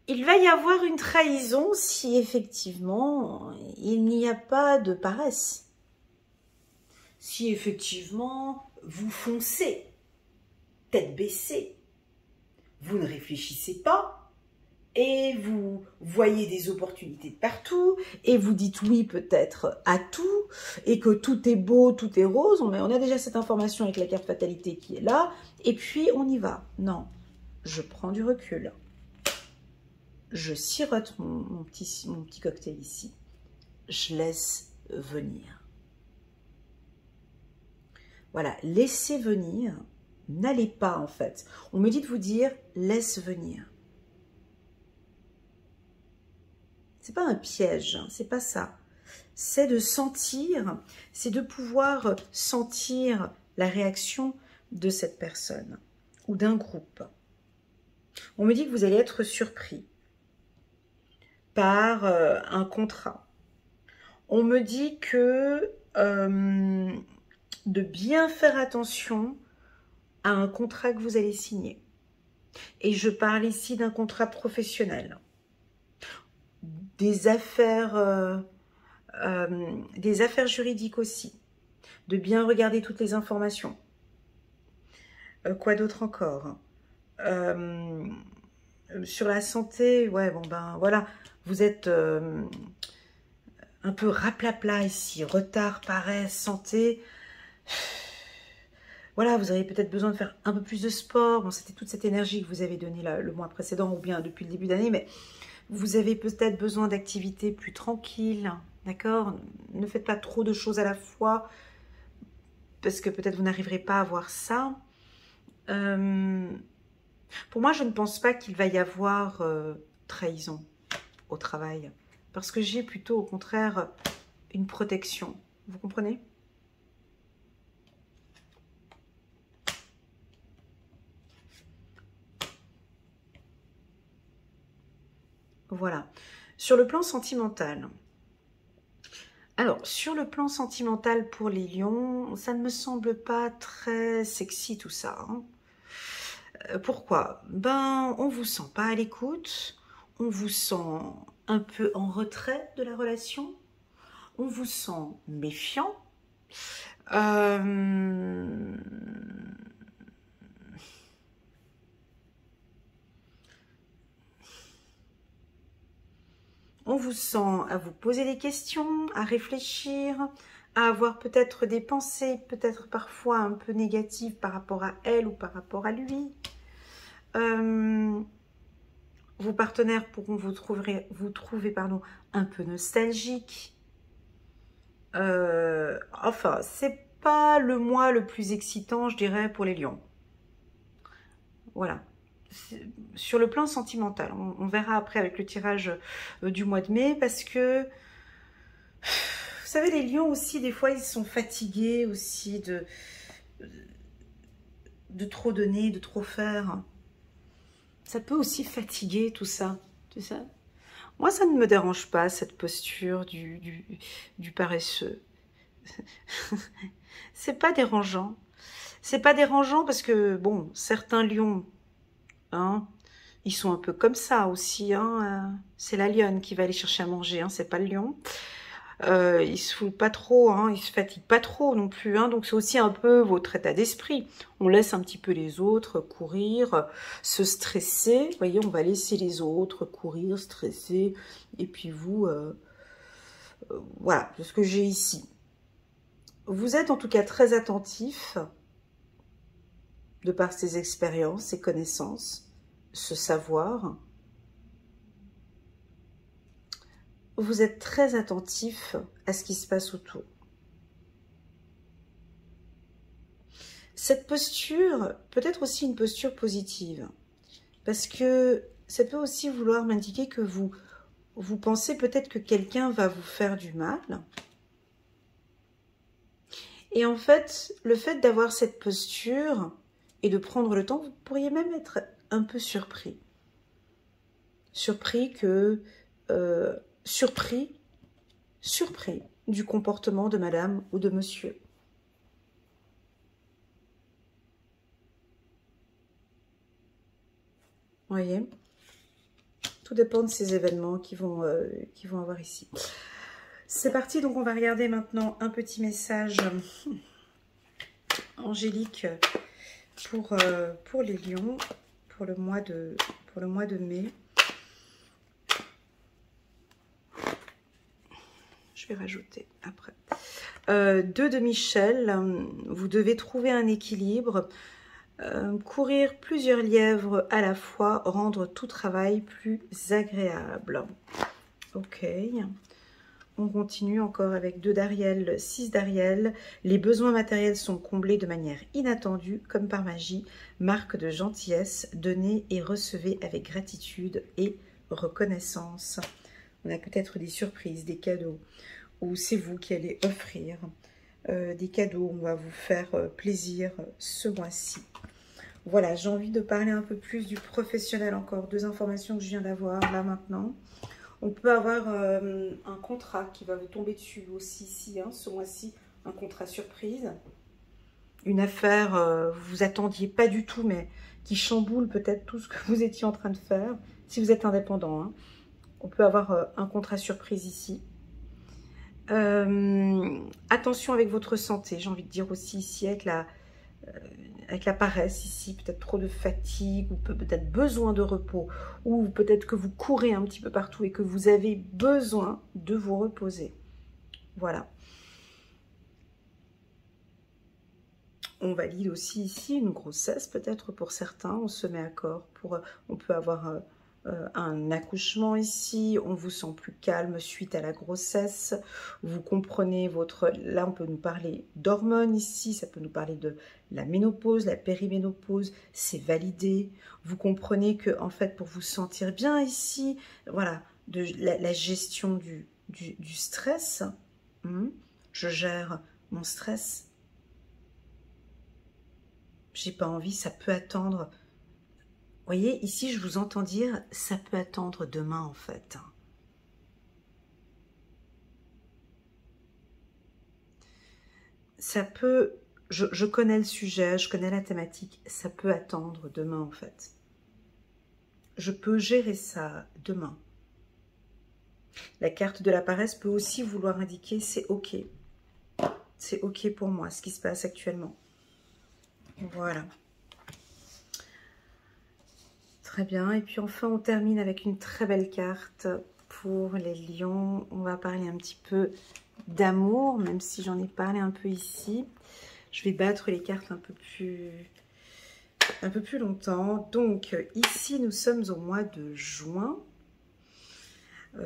Il va y avoir une trahison si effectivement il n'y a pas de paresse. Si effectivement vous foncez, tête baissée, vous ne réfléchissez pas et vous voyez des opportunités de partout et vous dites oui peut-être à tout et que tout est beau, tout est rose. On a déjà cette information avec la carte fatalité qui est là et puis on y va. Non, je prends du recul. Je sirote mon petit cocktail ici. Je laisse venir. Voilà, laissez venir. N'allez pas en fait. On me dit de vous dire, laisse venir. C'est pas un piège, hein, c'est pas ça. C'est de sentir, c'est de pouvoir sentir la réaction de cette personne ou d'un groupe. On me dit que vous allez être surpris. par un contrat. On me dit que de bien faire attention à un contrat que vous allez signer. Et je parle ici d'un contrat professionnel. Des affaires juridiques aussi. De bien regarder toutes les informations. Quoi d'autre encore? Sur la santé, ouais, bon ben voilà, vous êtes un peu raplapla ici, retard, paresse, santé. Voilà, vous avez peut-être besoin de faire un peu plus de sport. Bon, c'était toute cette énergie que vous avez donnée le mois précédent ou bien depuis le début d'année, mais vous avez peut-être besoin d'activités plus tranquilles, d'accord? Ne faites pas trop de choses à la fois, parce que peut-être vous n'arriverez pas à voir ça. Pour moi, je ne pense pas qu'il va y avoir trahison au travail, parce que j'ai plutôt au contraire une protection. Vous comprenez? Voilà. Sur le plan sentimental. Alors, sur le plan sentimental pour les lions, ça ne me semble pas très sexy tout ça. Hein. Pourquoi? Ben, on vous sent pas à l'écoute, on vous sent un peu en retrait de la relation, on vous sent méfiant. On vous sent à vous poser des questions, à réfléchir, à avoir peut-être des pensées, peut-être parfois un peu négatives par rapport à elle ou par rapport à lui. Vos partenaires pourront vous trouver un peu nostalgique. Enfin, c'est pas le mois le plus excitant, je dirais, pour les lions. Voilà. Sur le plan sentimental, on verra après avec le tirage du mois de mai, parce que, vous savez, les lions aussi, des fois, ils sont fatigués aussi de trop donner, de trop faire. Ça peut aussi fatiguer tout ça, tu sais. Moi, ça ne me dérange pas, cette posture du paresseux. C'est pas dérangeant. C'est pas dérangeant parce que, bon, certains lions, hein, ils sont un peu comme ça aussi. Hein, c'est la lionne qui va aller chercher à manger, hein, c'est pas le lion. Il se fout pas trop, hein, il se fatigue pas trop non plus, hein, donc c'est aussi un peu votre état d'esprit. On laisse un petit peu les autres courir, se stresser, vous voyez, on va laisser les autres courir, stresser, et puis vous, voilà, c'est ce que j'ai ici. Vous êtes en tout cas très attentif, de par ses expériences, ses connaissances, ce savoir. Vous êtes très attentif à ce qui se passe autour. Cette posture peut être aussi une posture positive, parce que ça peut aussi vouloir m'indiquer que vous pensez peut-être que quelqu'un va vous faire du mal. Et en fait, le fait d'avoir cette posture et de prendre le temps, vous pourriez même être un peu surpris. Surpris du comportement de madame ou de monsieur. Vous voyez? Tout dépend de ces événements qui vont avoir ici. C'est parti, donc on va regarder maintenant un petit message angélique pour les lions, pour le mois de mai. Je vais rajouter après. 2 de Michel, vous devez trouver un équilibre, courir plusieurs lièvres à la fois, rendre tout travail plus agréable. Ok. On continue encore avec 2 d'Ariel, 6 d'Ariel. Les besoins matériels sont comblés de manière inattendue, comme par magie. Marque de gentillesse, donnez et recevez avec gratitude et reconnaissance. On a peut-être des surprises, des cadeaux, ou c'est vous qui allez offrir des cadeaux. On va vous faire plaisir ce mois-ci. Voilà, j'ai envie de parler un peu plus du professionnel encore. 2 informations que je viens d'avoir là maintenant. On peut avoir un contrat qui va vous tomber dessus aussi ici, hein, ce mois-ci, un contrat surprise. Une affaire, vous attendiez pas du tout, mais qui chamboule peut-être tout ce que vous étiez en train de faire, si vous êtes indépendant. Hein. On peut avoir un contrat surprise ici. Attention avec votre santé, j'ai envie de dire aussi ici, avec la paresse ici, peut-être trop de fatigue, ou peut-être besoin de repos, ou peut-être que vous courez un petit peu partout et que vous avez besoin de vous reposer. Voilà. On valide aussi ici une grossesse, peut-être pour certains, on se met à corps, on peut avoir un accouchement ici, on vous sent plus calme suite à la grossesse, vous comprenez là on peut nous parler d'hormones ici, ça peut nous parler de la ménopause, la périménopause, c'est validé, vous comprenez que en fait pour vous sentir bien ici, voilà, de la gestion du stress, je gère mon stress, j'ai pas envie, ça peut attendre. Vous voyez, ici, je vous entends dire, ça peut attendre demain, en fait. Ça peut, je connais le sujet, je connais la thématique, ça peut attendre demain, en fait. Je peux gérer ça demain. La carte de la paresse peut aussi vouloir indiquer, c'est OK. C'est OK pour moi, ce qui se passe actuellement. Voilà. Très bien. Et puis enfin, on termine avec une très belle carte pour les lions. On va parler un petit peu d'amour, même si j'en ai parlé un peu ici. Je vais battre les cartes un peu plus longtemps. Donc ici, nous sommes au mois de juin.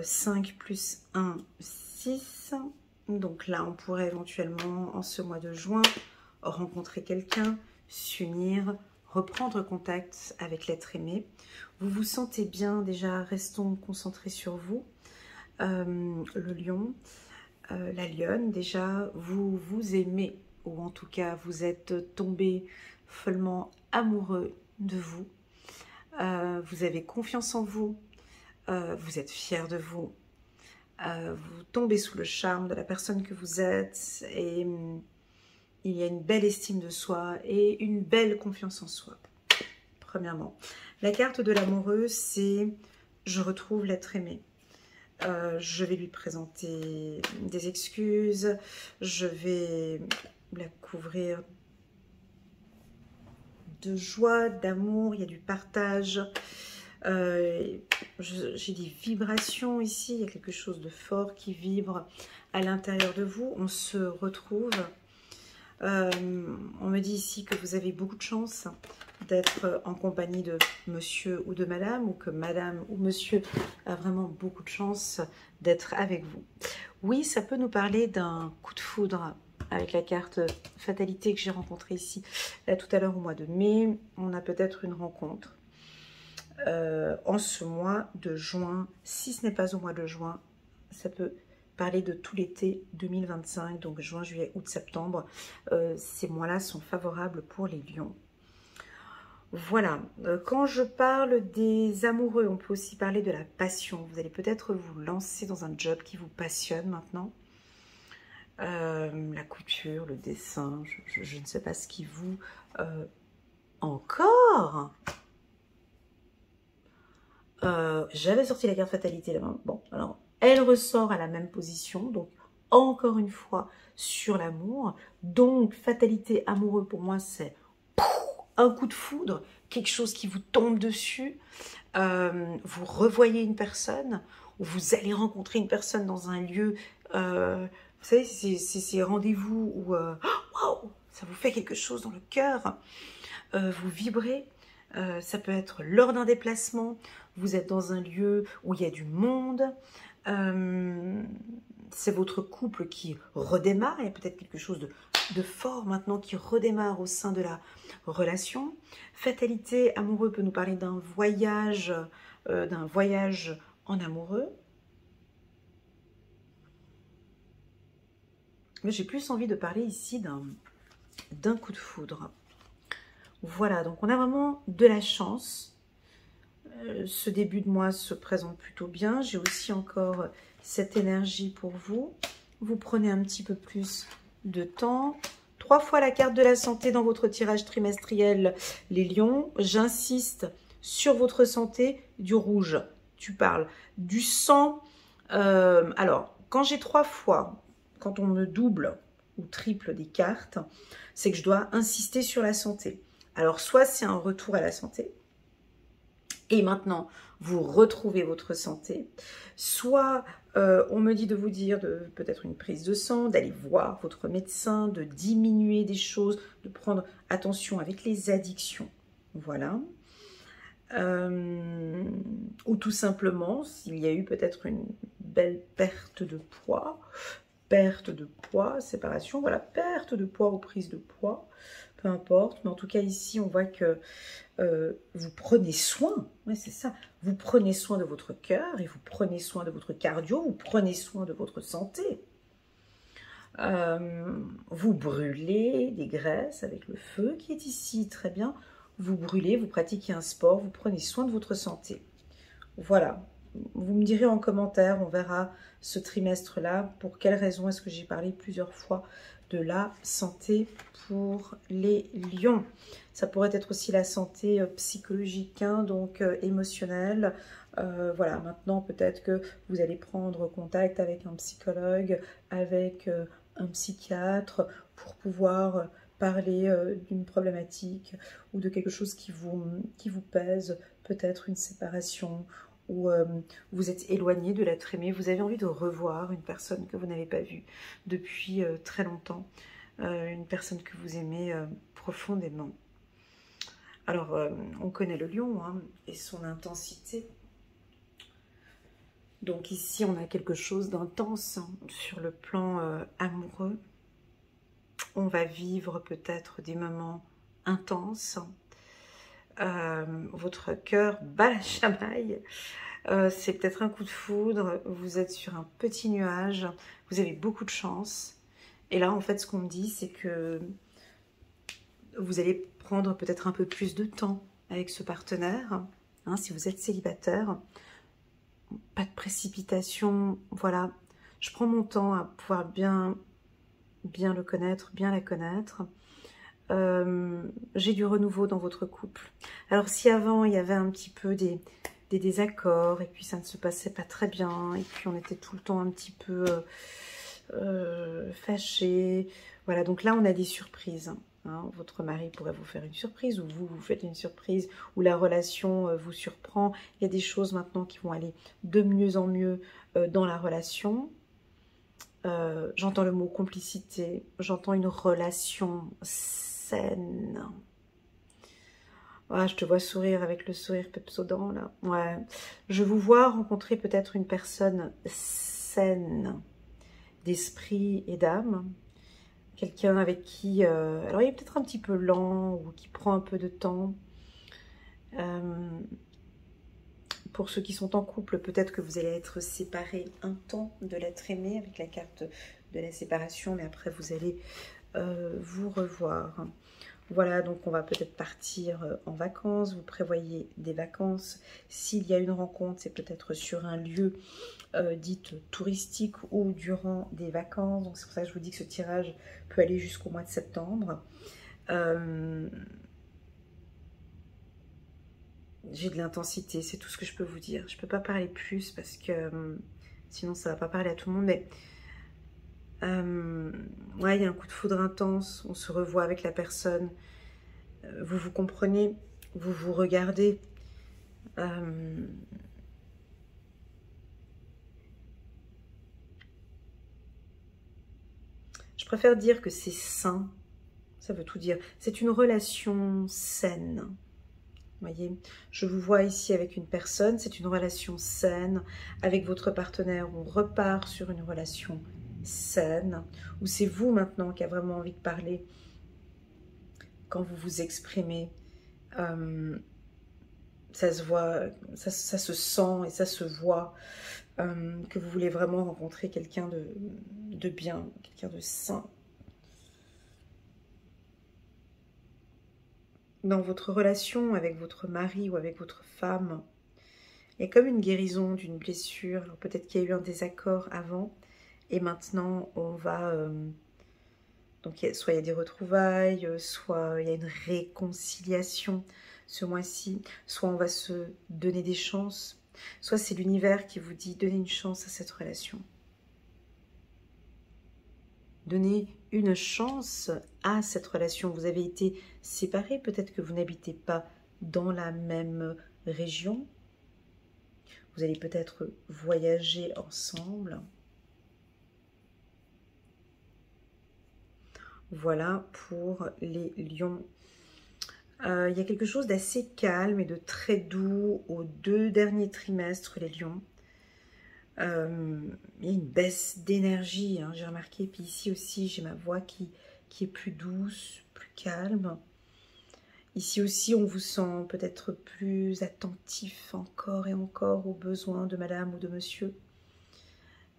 5 plus 1, 6. Donc là, on pourrait éventuellement, en ce mois de juin, rencontrer quelqu'un, s'unir, reprendre contact avec l'être aimé. Vous vous sentez bien, déjà, restons concentrés sur vous. Le lion, la lionne, déjà, vous vous aimez, ou en tout cas, vous êtes tombé follement amoureux de vous. Vous avez confiance en vous, vous êtes fier de vous. Vous tombez sous le charme de la personne que vous êtes et il y a une belle estime de soi et une belle confiance en soi. Premièrement, la carte de l'amoureux, c'est je retrouve l'être aimé. Je vais lui présenter des excuses, je vais la couvrir de joie, d'amour, il y a du partage. J'ai des vibrations ici, il y a quelque chose de fort qui vibre à l'intérieur de vous. On se retrouve. On me dit ici que vous avez beaucoup de chance d'être en compagnie de monsieur ou de madame, ou que madame ou monsieur a vraiment beaucoup de chance d'être avec vous. Oui, ça peut nous parler d'un coup de foudre avec la carte fatalité que j'ai rencontrée ici. Là, tout à l'heure, au mois de mai, on a peut-être une rencontre. En ce mois de juin, si ce n'est pas au mois de juin, ça peut parler de tout l'été 2025, donc juin, juillet, août, septembre. Ces mois-là sont favorables pour les lions. Voilà, quand je parle des amoureux, on peut aussi parler de la passion. Vous allez peut-être vous lancer dans un job qui vous passionne maintenant. La couture, le dessin, je ne sais pas ce qui vous... Encore j'avais sorti la carte fatalité là-bas. Bon, alors, elle ressort à la même position. Donc, encore une fois, sur l'amour. Donc, fatalité amoureux, pour moi, c'est un coup de foudre. Quelque chose qui vous tombe dessus. Vous revoyez une personne. Ou vous allez rencontrer une personne dans un lieu. Vous savez, c'est ces rendez-vous où wow, ça vous fait quelque chose dans le cœur. Vous vibrez. Ça peut être lors d'un déplacement, vous êtes dans un lieu où il y a du monde, c'est votre couple qui redémarre, il y a peut-être quelque chose de fort maintenant qui redémarre au sein de la relation. Fatalité amoureux peut nous parler d'un voyage en amoureux. Mais j'ai plus envie de parler ici d'un coup de foudre. Voilà, donc on a vraiment de la chance. ce début de mois se présente plutôt bien. J'ai aussi encore cette énergie pour vous. Vous prenez un petit peu plus de temps. 3 fois la carte de la santé dans votre tirage trimestriel, les lions. J'insiste sur votre santé, du rouge. Tu parles du sang. Alors, quand j'ai 3 fois, quand on me double ou triple des cartes, c'est que je dois insister sur la santé. Alors, soit c'est un retour à la santé, et maintenant, vous retrouvez votre santé. Soit on me dit de vous dire de peut-être une prise de sang, d'aller voir votre médecin, de diminuer des choses, de prendre attention avec les addictions. Voilà. Ou tout simplement, s'il y a eu peut-être une belle perte de poids, séparation, voilà, perte de poids ou prise de poids, peu importe. Mais en tout cas, ici, on voit que vous prenez soin, ouais, c'est ça, vous prenez soin de votre cœur et vous prenez soin de votre cardio, vous prenez soin de votre santé. Vous brûlez des graisses avec le feu qui est ici, très bien. Vous brûlez, vous pratiquez un sport, vous prenez soin de votre santé. Voilà, vous me direz en commentaire, on verra ce trimestre-là, pour quelles raisons est-ce que j'ai parlé plusieurs fois de la santé pour les lions. Ça pourrait être aussi la santé psychologique, hein, donc émotionnelle. Voilà, maintenant peut-être que vous allez prendre contact avec un psychologue, avec un psychiatre pour pouvoir parler d'une problématique ou de quelque chose qui vous pèse, peut-être une séparation, ou vous êtes éloigné de l'être aimé, vous avez envie de revoir une personne que vous n'avez pas vue depuis très longtemps, une personne que vous aimez profondément. Alors, on connaît le lion, hein, et son intensité. Donc ici, on a quelque chose d'intense, hein, sur le plan amoureux. On va vivre peut-être des moments intenses. Votre cœur bat la chamaille. C'est peut-être un coup de foudre. Vous êtes sur un petit nuage. Vous avez beaucoup de chance. Et là, en fait, ce qu'on me dit, c'est que vous allez prendre peut-être un peu plus de temps avec ce partenaire. Hein, si vous êtes célibataire, pas de précipitation. Voilà, je prends mon temps à pouvoir bien le connaître, bien la connaître. J'ai du renouveau dans votre couple. Alors si avant il y avait un petit peu des désaccords et puis ça ne se passait pas très bien et puis on était tout le temps un petit peu fâchés, voilà, donc là on a des surprises. Hein. Votre mari pourrait vous faire une surprise ou vous faites une surprise ou la relation vous surprend. Il y a des choses maintenant qui vont aller de mieux en mieux dans la relation. J'entends le mot complicité, j'entends une relation saine. Ouais, je te vois sourire avec le sourire Pepsodent là. Ouais. Je vous vois rencontrer peut-être une personne saine d'esprit et d'âme. Quelqu'un avec qui, alors il est peut-être un petit peu lent ou qui prend un peu de temps. Pour ceux qui sont en couple, peut-être que vous allez être séparés un temps de l'être aimé avec la carte de la séparation, mais après vous allez vous revoir. Voilà, donc on va peut-être partir en vacances, vous prévoyez des vacances. S'il y a une rencontre, c'est peut-être sur un lieu dit touristique ou durant des vacances. Donc c'est pour ça que je vous dis que ce tirage peut aller jusqu'au mois de septembre. J'ai de l'intensité, c'est tout ce que je peux vous dire. Je ne peux pas parler plus parce que sinon ça ne va pas parler à tout le monde. Mais ouais, il y a un coup de foudre intense, on se revoit avec la personne. Vous vous comprenez, vous vous regardez. Je préfère dire que c'est sain, ça veut tout dire. C'est une relation saine. Voyez, je vous vois ici avec une personne, c'est une relation saine. Avec votre partenaire, on repart sur une relation saine. Ou c'est vous maintenant qui avez vraiment envie de parler. Quand vous vous exprimez, ça se voit, ça se sent et ça se voit que vous voulez vraiment rencontrer quelqu'un de bien, quelqu'un de sain. Dans votre relation avec votre mari ou avec votre femme, Il y a comme une guérison d'une blessure. Peut-être qu'il y a eu un désaccord avant. Et maintenant, on va... donc, soit il y a des retrouvailles, soit il y a une réconciliation ce mois-ci. Soit on va se donner des chances. Soit c'est l'univers qui vous dit, donnez une chance à cette relation. Donnez une chance à cette relation. Vous avez été séparés. Peut-être que vous n'habitez pas dans la même région. Vous allez peut-être voyager ensemble. Voilà pour les lions. Il y a quelque chose d'assez calme et de très doux aux 2 derniers trimestres, les lions. Il y a une baisse d'énergie, hein, j'ai remarqué. Puis ici aussi, j'ai ma voix qui est plus douce, plus calme. Ici aussi, on vous sent peut-être plus attentif encore et encore aux besoins de madame ou de monsieur.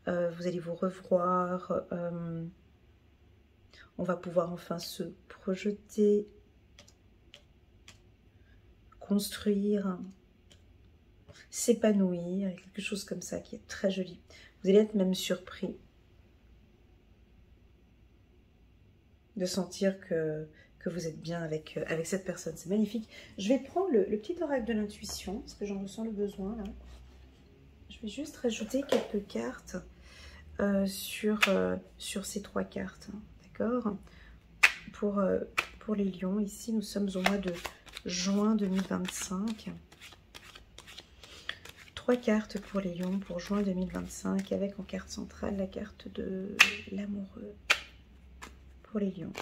Vous allez vous revoir. On va pouvoir enfin se projeter, construire, s'épanouir, quelque chose comme ça qui est très joli. Vous allez être même surpris de sentir que vous êtes bien avec cette personne. C'est magnifique. Je vais prendre le petit oracle de l'intuition, parce que j'en ressens le besoin là. Je vais juste rajouter quelques cartes sur ces 3 cartes. D'accord ? Pour les lions, ici nous sommes au mois de juin 2025. 3 cartes pour les lions pour juin 2025, avec en carte centrale la carte de l'amoureux pour les lions.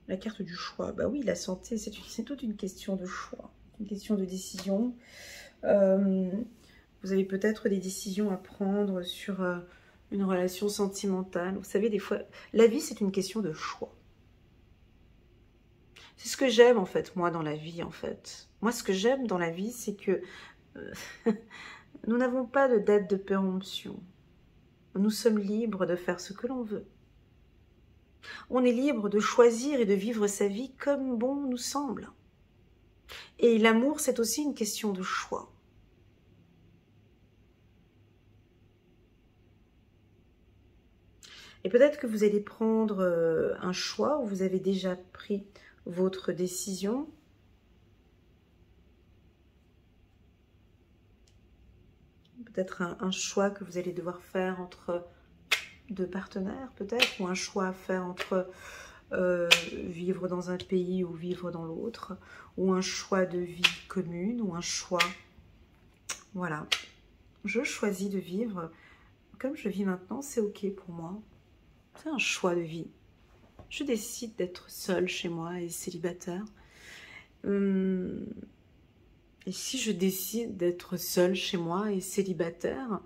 La carte du choix. Bah oui, la santé, c'est toute une question de choix, une question de décision. Vous avez peut-être des décisions à prendre sur une relation sentimentale. Vous savez, des fois, la vie, c'est une question de choix. C'est ce que j'aime, en fait, moi, dans la vie, en fait. Moi, ce que j'aime dans la vie, c'est que nous n'avons pas de date de péremption. Nous sommes libres de faire ce que l'on veut. On est libre de choisir et de vivre sa vie comme bon nous semble. Et l'amour, c'est aussi une question de choix. Et peut-être que vous allez prendre un choix où vous avez déjà pris votre décision. Peut-être un choix que vous allez devoir faire entre 2 partenaires, peut-être, ou un choix à faire entre vivre dans un pays ou vivre dans l'autre, ou un choix de vie commune, ou un choix... Voilà. Je choisis de vivre comme je vis maintenant, c'est ok pour moi. C'est un choix de vie. Je décide d'être seule chez moi et célibataire. Et si je décide d'être seule chez moi et célibataire,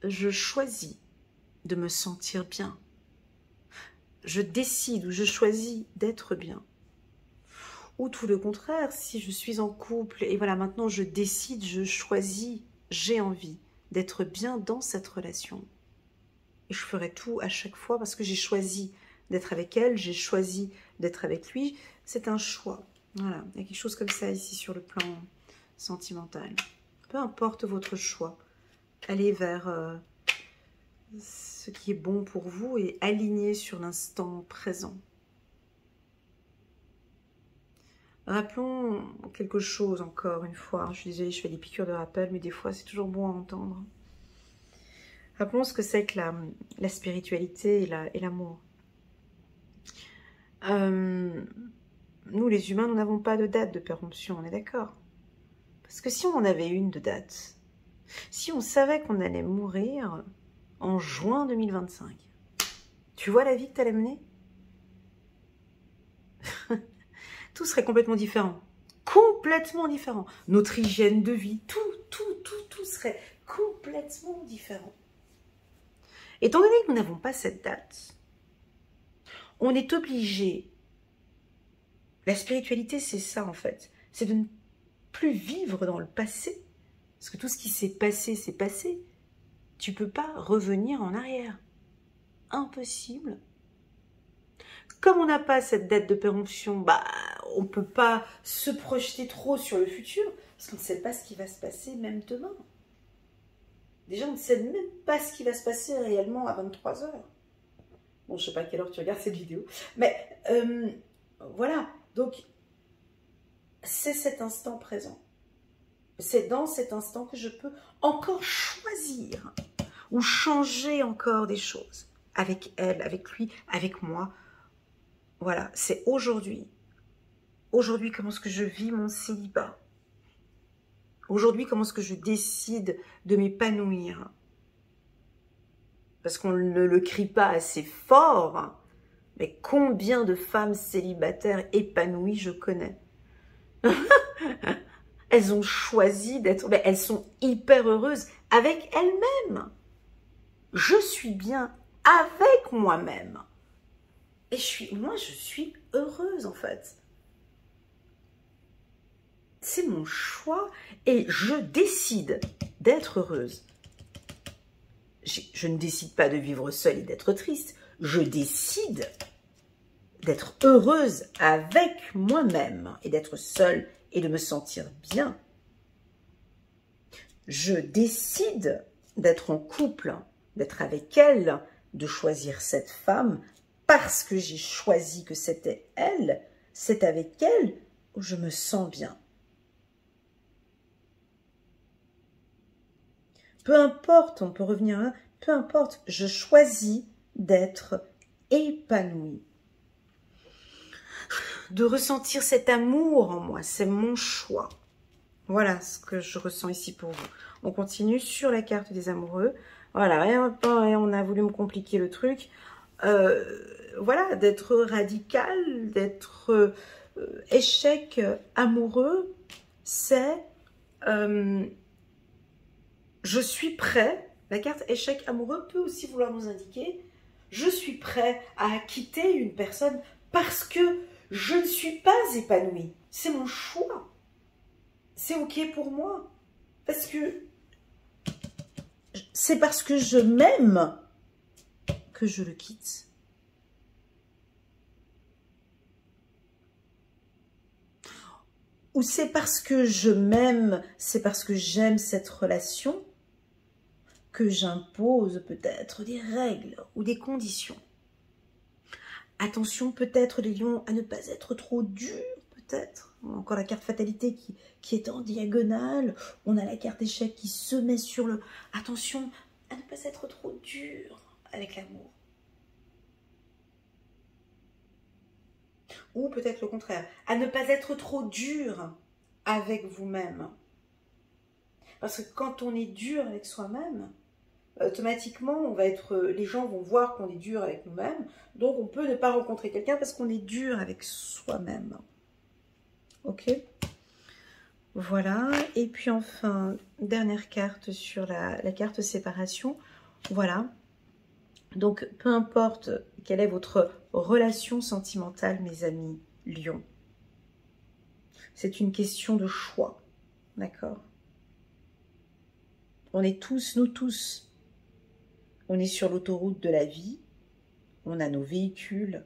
je choisis de me sentir bien. Je décide ou je choisis d'être bien. Ou tout le contraire, si je suis en couple et voilà, maintenant je décide, je choisis, j'ai envie d'être bien dans cette relation. Et je ferai tout à chaque fois parce que j'ai choisi d'être avec elle, j'ai choisi d'être avec lui. C'est un choix. Voilà, il y a quelque chose comme ça ici sur le plan sentimental. Peu importe votre choix, allez vers ce qui est bon pour vous et aligné sur l'instant présent. Rappelons quelque chose encore une fois. Je suis désolée, je fais des piqûres de rappel, mais des fois c'est toujours bon à entendre. Rappelons ce que c'est que la spiritualité et l'amour. Nous, les humains, nous n'avons pas de date de péremption, on est d'accord? Parce que si on en avait une de date, si on savait qu'on allait mourir en juin 2025, tu vois la vie que tu allais mener? Tout serait complètement différent. Complètement différent. Notre hygiène de vie, tout serait complètement différent. Étant donné que nous n'avons pas cette date, on est obligé. La spiritualité, c'est ça en fait. C'est de ne plus vivre dans le passé. Parce que tout ce qui s'est passé, c'est passé. Tu ne peux pas revenir en arrière. Impossible. Comme on n'a pas cette date de péremption, bah, on ne peut pas se projeter trop sur le futur, parce qu'on ne sait pas ce qui va se passer même demain. Déjà, on ne sait même pas ce qui va se passer réellement à 23 h. Bon, je ne sais pas à quelle heure tu regardes cette vidéo. Mais voilà, donc c'est cet instant présent. C'est dans cet instant que je peux encore choisir ou changer encore des choses. Avec elle, avec lui, avec moi. Voilà, c'est aujourd'hui. Aujourd'hui, comment est-ce que je vis mon célibat? Aujourd'hui, comment est-ce que je décide de m'épanouir? Parce qu'on ne le crie pas assez fort, mais combien de femmes célibataires épanouies je connais? Elles ont choisi d'être... Elles sont hyper heureuses avec elles-mêmes. Je suis bien avec moi-même. Et moi, je suis heureuse, en fait. C'est mon choix et je décide d'être heureuse. Je ne décide pas de vivre seule et d'être triste. Je décide d'être heureuse avec moi-même et d'être seule et de me sentir bien. Je décide d'être en couple, d'être avec elle, de choisir cette femme parce que j'ai choisi que c'était elle, c'est avec elle où je me sens bien. Peu importe, on peut revenir à peu importe, je choisis d'être épanouie. De ressentir cet amour en moi, c'est mon choix. Voilà ce que je ressens ici pour vous. On continue sur la carte des amoureux. Voilà, et on a voulu me compliquer le truc. Voilà, d'être radical, d'être échec amoureux, c'est je suis prêt. La carte échec amoureux peut aussi vouloir nous indiquer je suis prêt à quitter une personne parce que je ne suis pas épanouie. C'est mon choix. C'est ok pour moi. Parce que c'est parce que je m'aime que je le quitte. Ou c'est parce que je m'aime, c'est parce que j'aime cette relation que j'impose peut-être des règles ou des conditions. Attention peut-être les lions à ne pas être trop durs, peut-être. Encore la carte fatalité qui est en diagonale. On a la carte échec qui se met sur le... Attention à ne pas être trop dur avec l'amour. Ou peut-être le contraire, à ne pas être trop dur avec vous-même. Parce que quand on est dur avec soi-même, automatiquement, les gens vont voir qu'on est dur avec nous-mêmes. Donc, on peut ne pas rencontrer quelqu'un parce qu'on est dur avec soi-même. Ok? Voilà. Et puis enfin, dernière carte sur la carte séparation. Voilà. Donc, peu importe quelle est votre relation sentimentale, mes amis lions. C'est une question de choix. D'accord? On est tous, nous tous, on est sur l'autoroute de la vie, on a nos véhicules,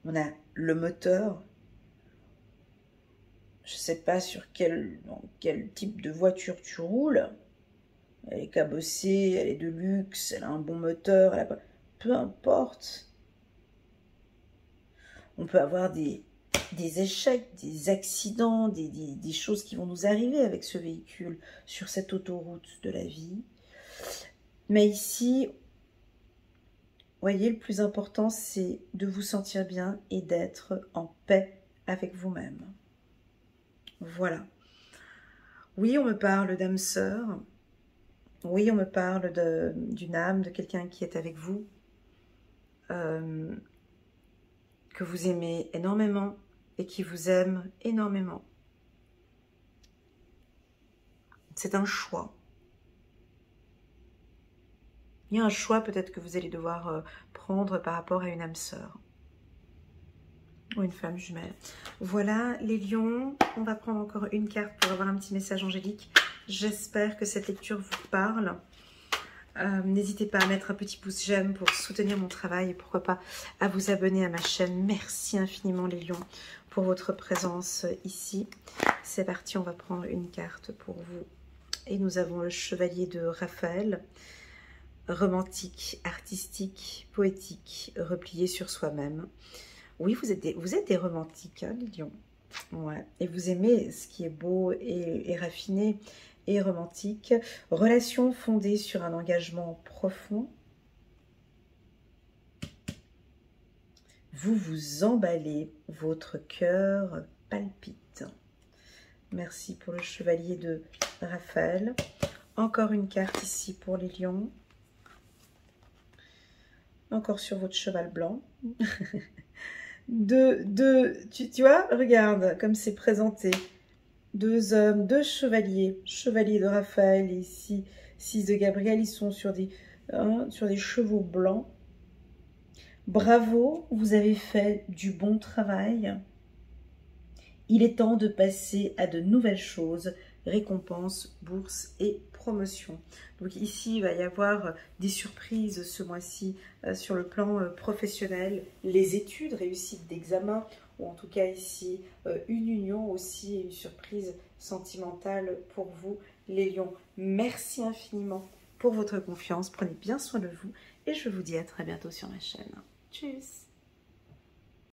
on a le moteur. Je ne sais pas dans quel type de voiture tu roules. Elle est cabossée, elle est de luxe, elle a un bon moteur, peu importe. On peut avoir des échecs, des accidents, des choses qui vont nous arriver avec ce véhicule sur cette autoroute de la vie. Mais ici, voyez, le plus important, c'est de vous sentir bien et d'être en paix avec vous-même. Voilà. Oui, on me parle d'âme sœur. Oui, on me parle d'une âme, de quelqu'un qui est avec vous, que vous aimez énormément et qui vous aime énormément. C'est un choix. Il y a un choix peut-être que vous allez devoir prendre par rapport à une âme sœur. Ou une femme jumelle. Voilà les lions. On va prendre encore une carte pour avoir un petit message angélique. J'espère que cette lecture vous parle. N'hésitez pas à mettre un petit pouce j'aime pour soutenir mon travail et pourquoi pas à vous abonner à ma chaîne. Merci infiniment les lions pour votre présence ici. C'est parti, on va prendre une carte pour vous. Et nous avons le chevalier de Raphaël. Romantique, artistique, poétique, replié sur soi-même. Oui, vous êtes des romantiques, hein, les lions. Ouais. Et vous aimez ce qui est beau et raffiné et romantique. Relation fondée sur un engagement profond. Vous vous emballez, votre cœur palpite. Merci pour le chevalier de Raphaël. Encore une carte ici pour les lions. Encore sur votre cheval blanc. Tu vois, regarde comme c'est présenté. Deux hommes, deux chevaliers. Chevalier de Raphaël et ici, 6 de Gabriel. Ils sont sur des chevaux blancs. Bravo, vous avez fait du bon travail. Il est temps de passer à de nouvelles choses. Récompenses, bourse et promotion. Donc ici, il va y avoir des surprises ce mois-ci sur le plan professionnel, les études, réussite d'examen, ou en tout cas ici, une union aussi, une surprise sentimentale pour vous, les lions. Merci infiniment pour votre confiance, prenez bien soin de vous et je vous dis à très bientôt sur ma chaîne. Tchuss!